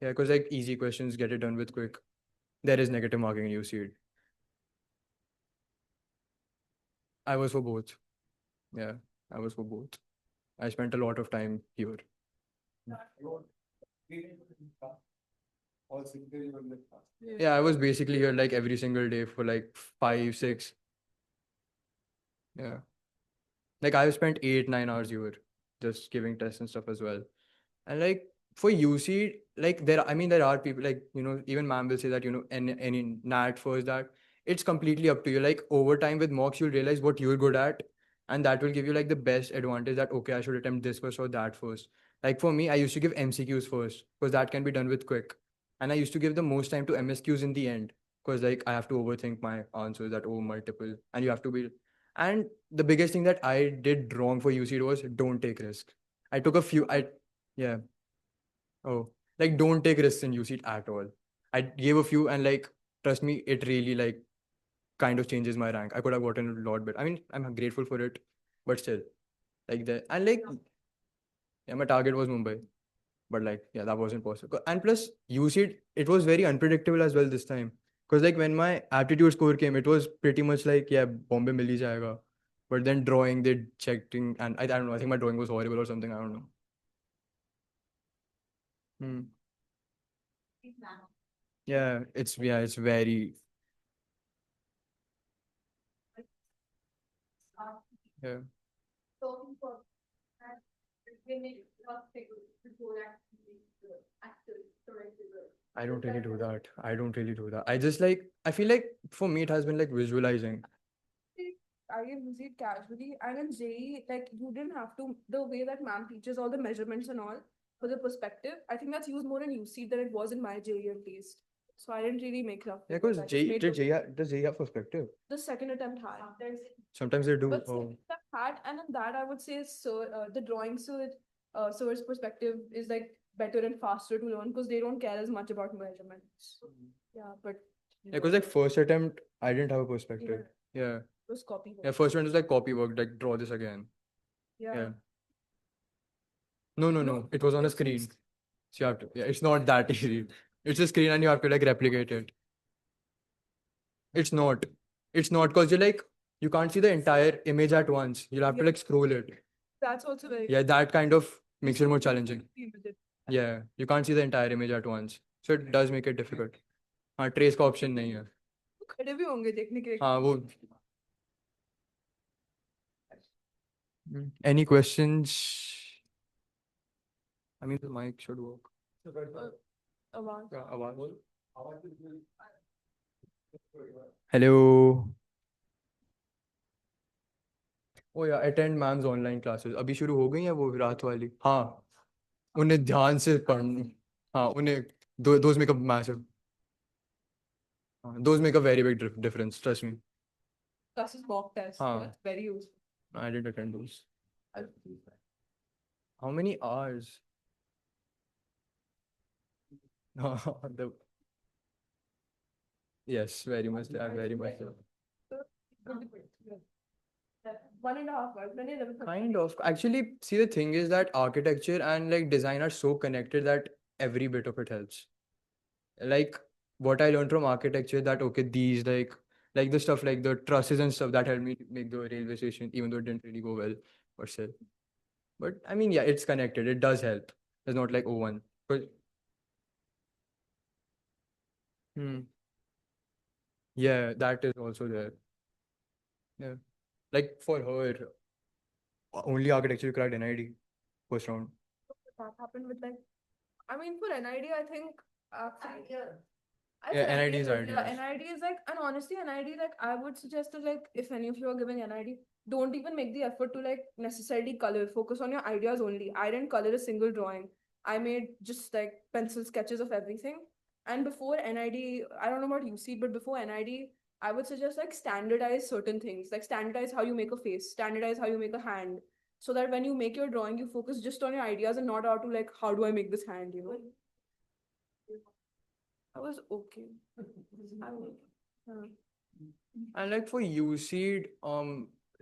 Yeah, because like easy questions get it done with quick. There is negative marking in UCD. I was for both. Yeah, I was for both. I spent a lot of time here. Yeah, I was basically here like every single day for like 5, 6. Yeah. Like I've spent 8, 9 hours here just giving tests and stuff as well. And like for UC, like I mean, there are people like, you know, even ma'am will say that, you know, any NAT first that it's completely up to you. Like over time with mocks, you'll realize what you're good at. And that will give you like the best advantage that, okay, I should attempt this first or that first. Like for me, I used to give MCQs first because that can be done with quick. And I used to give the most time to MSQs in the end because like I have to overthink my answers that multiple and you have to be. And the biggest thing that I did wrong for UC was don't take risks. I took a few, yeah. Oh, like don't take risks in UC at all. I gave a few and like, trust me, it really like kind of changes my rank. I could have gotten a lot better. I mean, I'm grateful for it, but still like that. And like, yeah, my target was Mumbai, but like, yeah, that wasn't possible. And plus UC, it was very unpredictable as well this time. Because like when my aptitude score came, it was pretty much like, yeah, Bombay mil hi jayega. But then drawing, they checked and I don't know, I think my drawing was horrible or something. I don't know. Hmm. Yeah, it's very yeah. I don't really do that. I don't really do that. I just like I feel like for me it has been like visualizing.
I use it casually and in JEE, like you didn't have to the way that ma'am teaches all the measurements and all for the perspective. I think that's used more in UC than it was in my JEE at least. So I didn't really make up.
Yeah, because
I just made
does J have perspective?
the second attempt had.
Sometimes they do.
But
Oh.
second attempt had, and in that I would say the drawing sir's perspective is like better and faster to learn because they don't care as much about measurements. Yeah, but
Yeah, because like first attempt I didn't have a perspective. Yeah.
it was copy.
Yeah, first one was like copy work, like draw this again. Yeah. No. It was on a screen. So you have to, yeah, it's not that easy. It's a screen and you have to like replicate it. It's not. It's not because you can't see the entire image at once. You'll have to like scroll it.
That's also very
Yeah, that kind of makes it more challenging.
limited.
Yeah, you can't see the entire image at once. So it does make it difficult. हाँ trace का option नहीं है.
खड़े भी होंगे देखने के लिए.
हाँ वो. Any questions? I mean the mic should work.
आवाज.
Yeah, आवाज. Hello. Oh yeah, attend ma'am's online classes. अभी शुरू हो गई हैं वो रात वाली. हाँ. उन्हें ध्यान से पढ़ना. हाँ उन्हें those make a massive. Those make a very big difference. Trust me.
Classes mock test.
हाँ.
That's very useful.
I didn't attend those. How many hours? Yes, very much. Very much.
1.5 hours. Then 11:30.
Kind of. Actually, see, the thing is that architecture and like design are so connected that every bit of it helps. Like what I learned from architecture, that okay, these like the stuff like the trusses and stuff that helped me make the railway station, even though it didn't really go well per se. But I mean, yeah, it's connected. It does help. It's not like oh one. But yeah, that is also there. Yeah, like for her, only architecture cracked NID first round.
That happened with like, I mean, for NID, I think actually, I
Yeah,
said
NID is
ideal, yeah,
ideal.
NID is like, and honestly, NID, like, I would suggest that, like, if any of you are giving NID, don't even make the effort to, like, necessarily color. Focus on your ideas only. I didn't color a single drawing. I made just, like, pencil sketches of everything. And before NID, I don't know about UC, but before NID, I would suggest, like, standardize certain things. Like, standardize how you make a face, standardize how you make a hand. So that when you make your drawing, you focus just on your ideas and not out to, like, how do I make this hand, you know? I was okay.
And like for UC,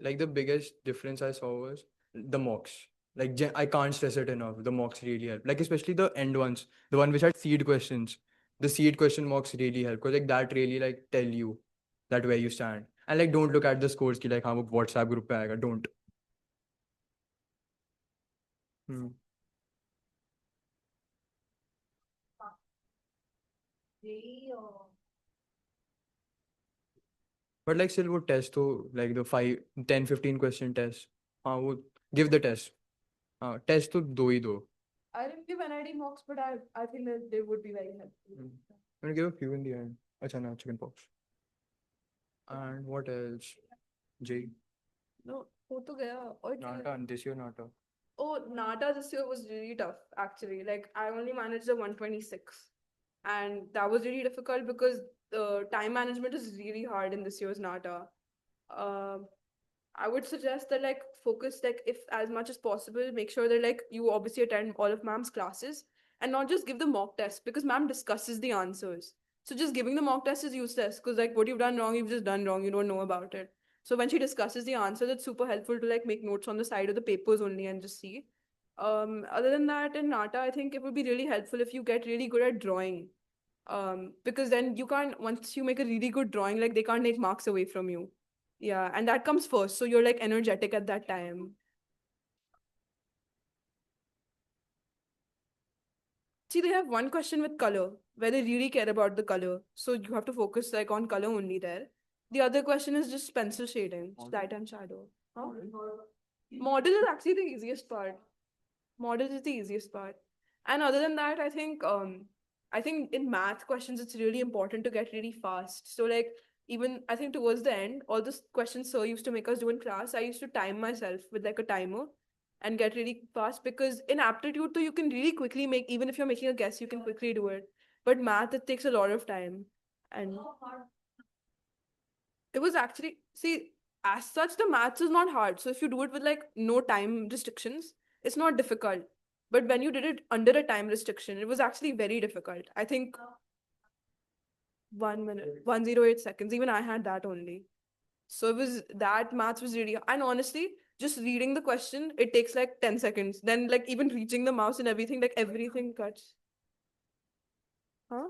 like the biggest difference I saw was the mocks. Like I can't stress it enough. The mocks really help. Like especially the end ones, the one which had seed questions. The seed question mocks really help because like that really like tell you that where you stand. And like don't look at the scores ki like हाँ वो WhatsApp group पे आएगा. Don't. Hmm. But like still वो test तो like the 5, 10, 15 question test. हाँ वो give the test. हाँ test तो दो ही दो.
I didn't give NID mocks, but I think that they would be very helpful.
I'm gonna give a few in the end. Acha na chicken pox. And what else? J.
No, ho to gaya. Or
Nata, this year Nata.
Oh, NATA this year was really tough, actually. Like, I only managed the 126. And that was really difficult because the time management is really hard in this year's NATA. I would suggest that, like, focus, like, if as much as possible, make sure that, like, you obviously attend all of ma'am's classes and not just give the mock test because ma'am discusses the answers. So just giving the mock test is useless because, like, what you've done wrong, you've just done wrong. You don't know about it. So when she discusses the answers, it's super helpful to like make notes on the side of the papers only and just see. Other than that, in NATA, I think it would be really helpful if you get really good at drawing. Because then you can't, once you make a really good drawing, like they can't take marks away from you. Yeah, and that comes first. So you're like energetic at that time. See, they have one question with color where they really care about the color. So you have to focus like on color only there. The other question is just pencil shading, light and shadow. Huh? Model is actually the easiest part. Model is the easiest part. And other than that, I think in math questions it's really important to get really fast. So like even I think towards the end, all the questions sir used to make us do in class, I used to time myself with like a timer and get really fast because in aptitude though you can really quickly make, even if you're making a guess, you can quickly do it. But math, it takes a lot of time. And it was actually, see, as such, the maths is not hard. So if you do it with like no time restrictions, it's not difficult. But when you did it under a time restriction, it was actually very difficult. I think 1 minute, 108 seconds. Even I had that only. So it was that maths was really, and honestly, just reading the question, it takes like 10 seconds. Then like even reaching the mouse and everything, like everything cuts. Huh?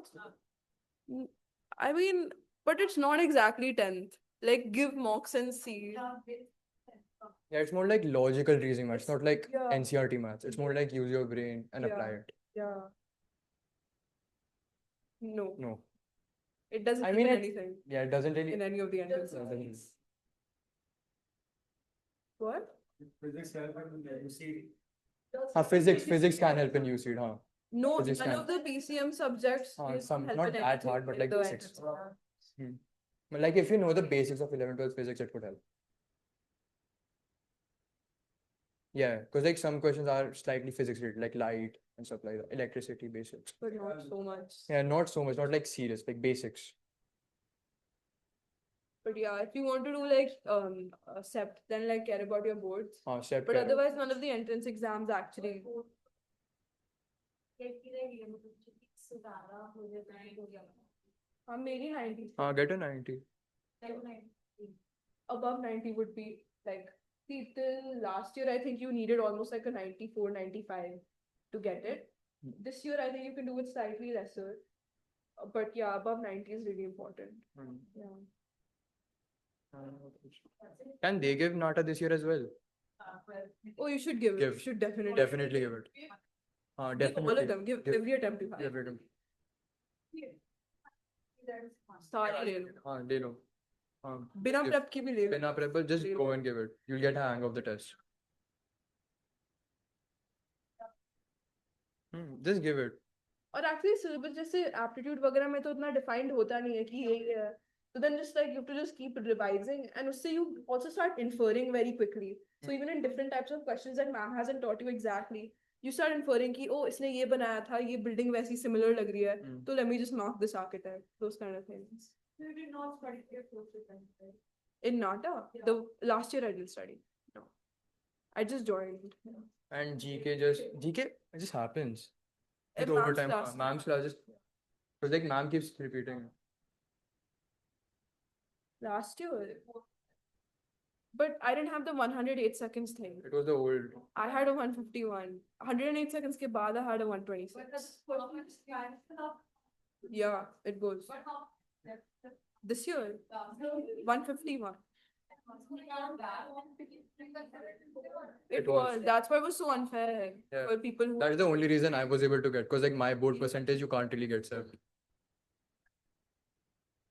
I mean, but it's not exactly 10th. Like give mocks and see.
Yeah, it's more like logical reasoning maths, not like
Yeah.
NCRT maths. It's more like use your brain and
Yeah.
apply it.
Yeah. No,
No.
it doesn't
I
mean
mean,
anything
yeah, it doesn't really.
in any of the entrances.
It doesn't-
What?
physics can help in UC, huh?
No,
Physics
none
can.
of the PCM subjects
Some
help
not
in
that
anything
hard, but
in
like
the
basics.
entrance.
But like if you know the basics of 11, 12 physics, it could help. Yeah, because like some questions are slightly physics related, like light and stuff like that, electricity basics.
But not so much.
Yeah, not so much, not like serious, like basics.
But yeah, if you want to do like SEPT, then like care about your boards.
Step
But otherwise, none of the entrance exams actually. Maybe 90.
get a 90.
Above 90 would be Like, see, till last year, I think you needed almost like a 94, 95 to get it. This year, I think you can do it slightly lesser. But yeah, above 90 is really important. Yeah.
Can they give Nata this year as well?
Oh, you should give it.
Give.
You should definitely.
Definitely give it.
Give all
Definitely.
of them. Give
Give-
every attempt you have.
Give it.
सारे ले लो.
हाँ, ले लो.
बिना
give-
prep के भी ले लो.
बिना prep, but just
ले
go
low.
and give it. You'll get a hang of the test. Just give it.
और actually syllabus जैसे aptitude वगैरह में तो उतना defined होता नहीं है कि यही है. So then just like you have to just keep revising and उससे you also start inferring very quickly. So even in different types of questions that ma'am hasn't taught you exactly, you start inferring कि oh इसने ये बनाया था, ये building वैसी similar लग रही है, तो let me just mark this architect. Those kind of things.
You did not study your social science, right?
In NATA, the last year I didn't study. No, I just joined.
And GK it just happens.
And
With
ma'am's
overtime,
class.
ma'am's class just, because like ma'am keeps repeating.
Last year. But I didn't have the 108 seconds thing.
It was the old.
I had a 151. 108 seconds ke baad I had a 126.
But that's question is kind of,
Yeah, it goes.
but how?
This year, 151. It was. That's why it was so unfair
Yeah.
for people who.
That is the only reason I was able to get, because like my board percentage you can't really get, sir.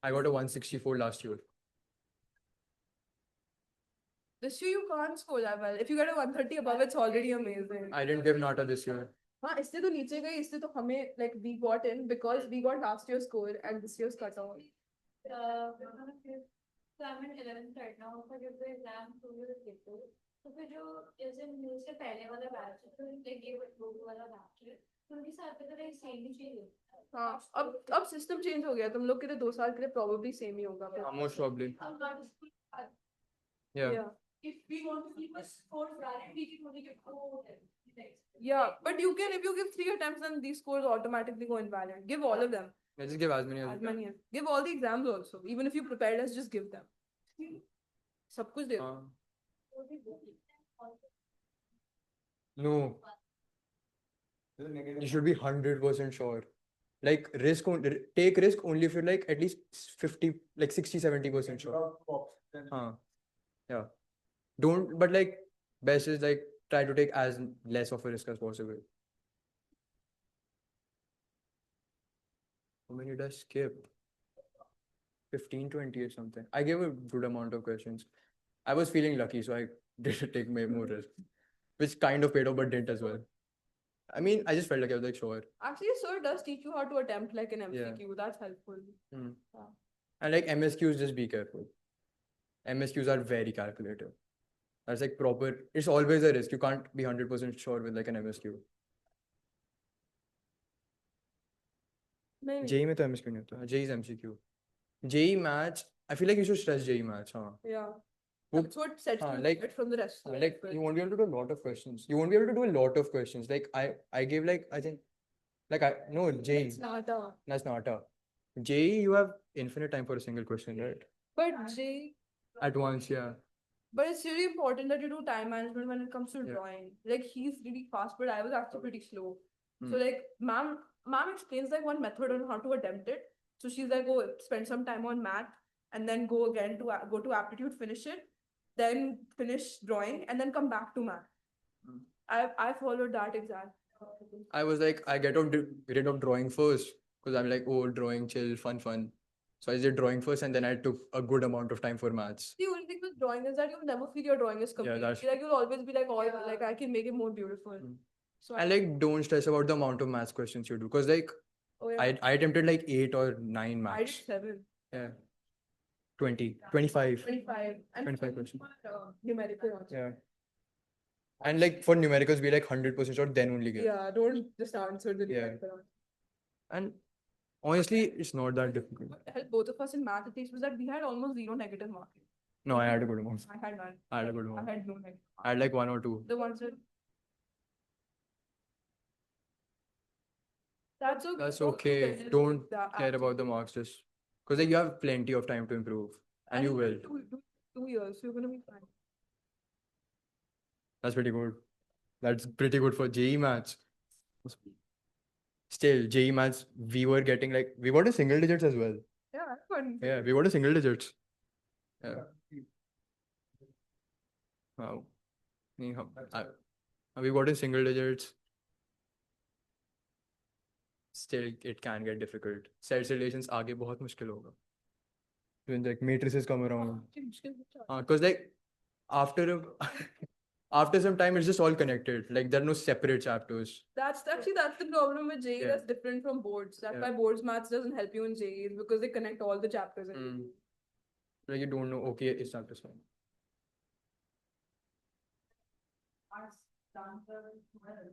I got a 164 last year.
This year you can't score that well. If you get a 130 above, it's already amazing.
I didn't give Nata this year.
हाँ इसलिए तो नीचे गई इसलिए तो हमें like we got in because we got last year's score and this year's cut off.
So I'm in 11th right now. If I give the exam 2 years later, तो फिर जो इस दिन मुझसे पहले वाला बैच है, तो like ये वो वाला बैच है, तो उनके साथ पे तो like same ही चाहिए.
हाँ अब सिस्टम चेंज हो गया तुम लोग के लिए 2 साल के लिए probably same ही होगा फिर.
Most probably.
Yeah.
Yeah.
If we want to keep a score valid, we can only get 4 next.
Yeah, but you can, if you give 3 attempts, then these scores automatically go invalid. Give all of them.
Yeah, just give as many
As many as. Give all the exams also. Even if you prepared us, just give them. सब कुछ दे दो.
No. You should be 100% sure. Like take risk only if you're like at least 50, like 60-70% sure. Yeah. Don't, but like best is like try to take as less of a risk as possible. How many did I skip? 15, 20 or something. I gave a good amount of questions. I was feeling lucky, so I did take more risk, which kind of paid off, but didn't as well. I mean, I just felt like I was like sure.
Actually, sir does teach you how to attempt like an MCQ. That's helpful.
And like MSQs, just be careful. MSQs are very calculative. That's like proper. It's always a risk. You can't be 100% sure with like an MSQ.
नहीं.
JEE में तो MSQ नहीं होता. JEE is MCQ. JEE Maths. I feel like you should stress JEE Maths.
Yeah.
Wo-
That's what sets you
like-
apart from the rest. of the
Like
paper.
you won't be able to do a lot of questions. You won't be able to do a lot of questions. Like I gave like I think like no JEE.
It's not a.
That's not a JEE. You have infinite time for a single question, right?
But J.
At once, yeah.
But it's really important that you do time management when it comes to
Yeah.
drawing. Like he's really fast, but I was actually pretty slow. So
Hmm.
like ma'am explains like one method on how to attempt it. So she's like, oh, spend some time on math and then go again to go to aptitude, finish it, then finish drawing and then come back to math.
Hmm.
I followed that exact.
I was like, I rid of drawing first because I'm like, oh, drawing, chill, fun. So I did drawing first, and then I took a good amount of time for maths.
The only thing with drawing is that you'll never feel your drawing is complete.
that's-
Like you'll always be like, oh, like I can make it more beautiful.
Hmm.
So
And like, don't stress about the amount of maths questions you do, because like
oh yeah,
I attempted like 8 or 9
I did
maths.
7,
Yeah. 20, 25.
25, and
25 questions.
Numerical also.
Yeah. And like for numericals, be like 100% sure, then only give.
Yeah, don't just answer the
Yeah.
numerical answer.
And honestly, it's not that difficult.
What helped both of us in math at least was that we had almost 0 negative marking.
No, I had a good amount.
I had none.
I had a good
I
amount.
had no negative.
I had like 1 or 2.
The ones that. That's okay.
That's
Don't
okay.
care
Don't
the
care about the marks, just because like you have plenty of time to improve, and you will.
2 years, so you're gonna be fine.
That's pretty good. That's pretty good for JEE maths. Still, JEE maths, we were getting like, we got a single digits as well.
Yeah, fun.
Yeah, we got a single digits. Yeah. Wow. नहीं, we got in single digits. Still, it can get difficult. Set relations आगे बहुत मुश्किल होगा. When like matrices come around. Because like after after some time, it's just all connected. Like there are no separate chapters.
That's the problem with JEE.
Yeah.
That's different from boards. That's
Yeah.
why boards maths doesn't help you in JEE because they connect all the chapters.
Mm. Like you don't know. Okay, it's chapter fine.
Arts, dancer, well,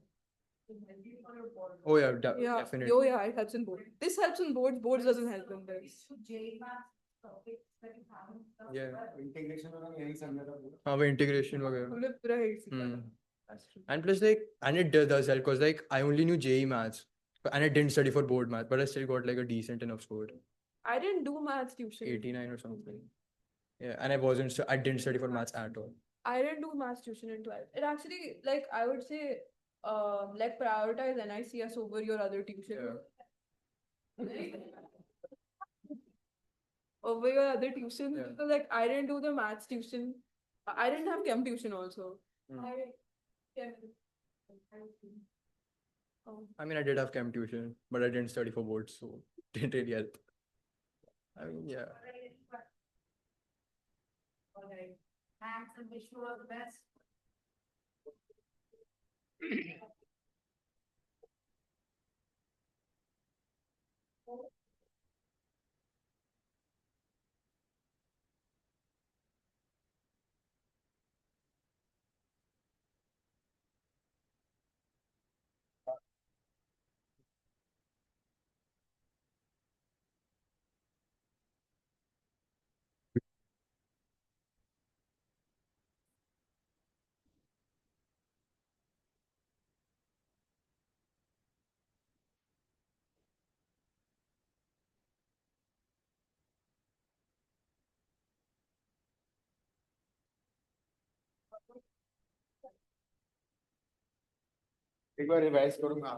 to help you for your board.
Oh yeah,
Yeah,
definitely.
yeah, it helps in boards. This helps in boards. Boards doesn't help in this.
So J maths topics that you have and stuff.
Yeah.
well,
Integration वगैरह यही समझा था पूरा.
हाँ, वो integration वगैरह.
हमने पूरा ही सीखा था.
Mm.
That's true.
And plus like, and it does help because like I only knew JEE maths, and I didn't study for board math, but I still got like a decent enough score,
I didn't do maths tuition.
89 or something. Yeah, and I didn't study for maths at all.
I didn't do maths tuition in 12th. It actually, like, I would say, like, prioritize NICS over your other tuition. Over your other tuition.
Yeah.
So, like, I didn't do the maths tuition. I didn't have chem tuition also.
Mm.
Chem.
I mean, I did have chem tuition, but I didn't study for boards, so didn't really help. I mean, yeah.
Alright, thanks and wish you all the best.
एक बार revise करूंगा.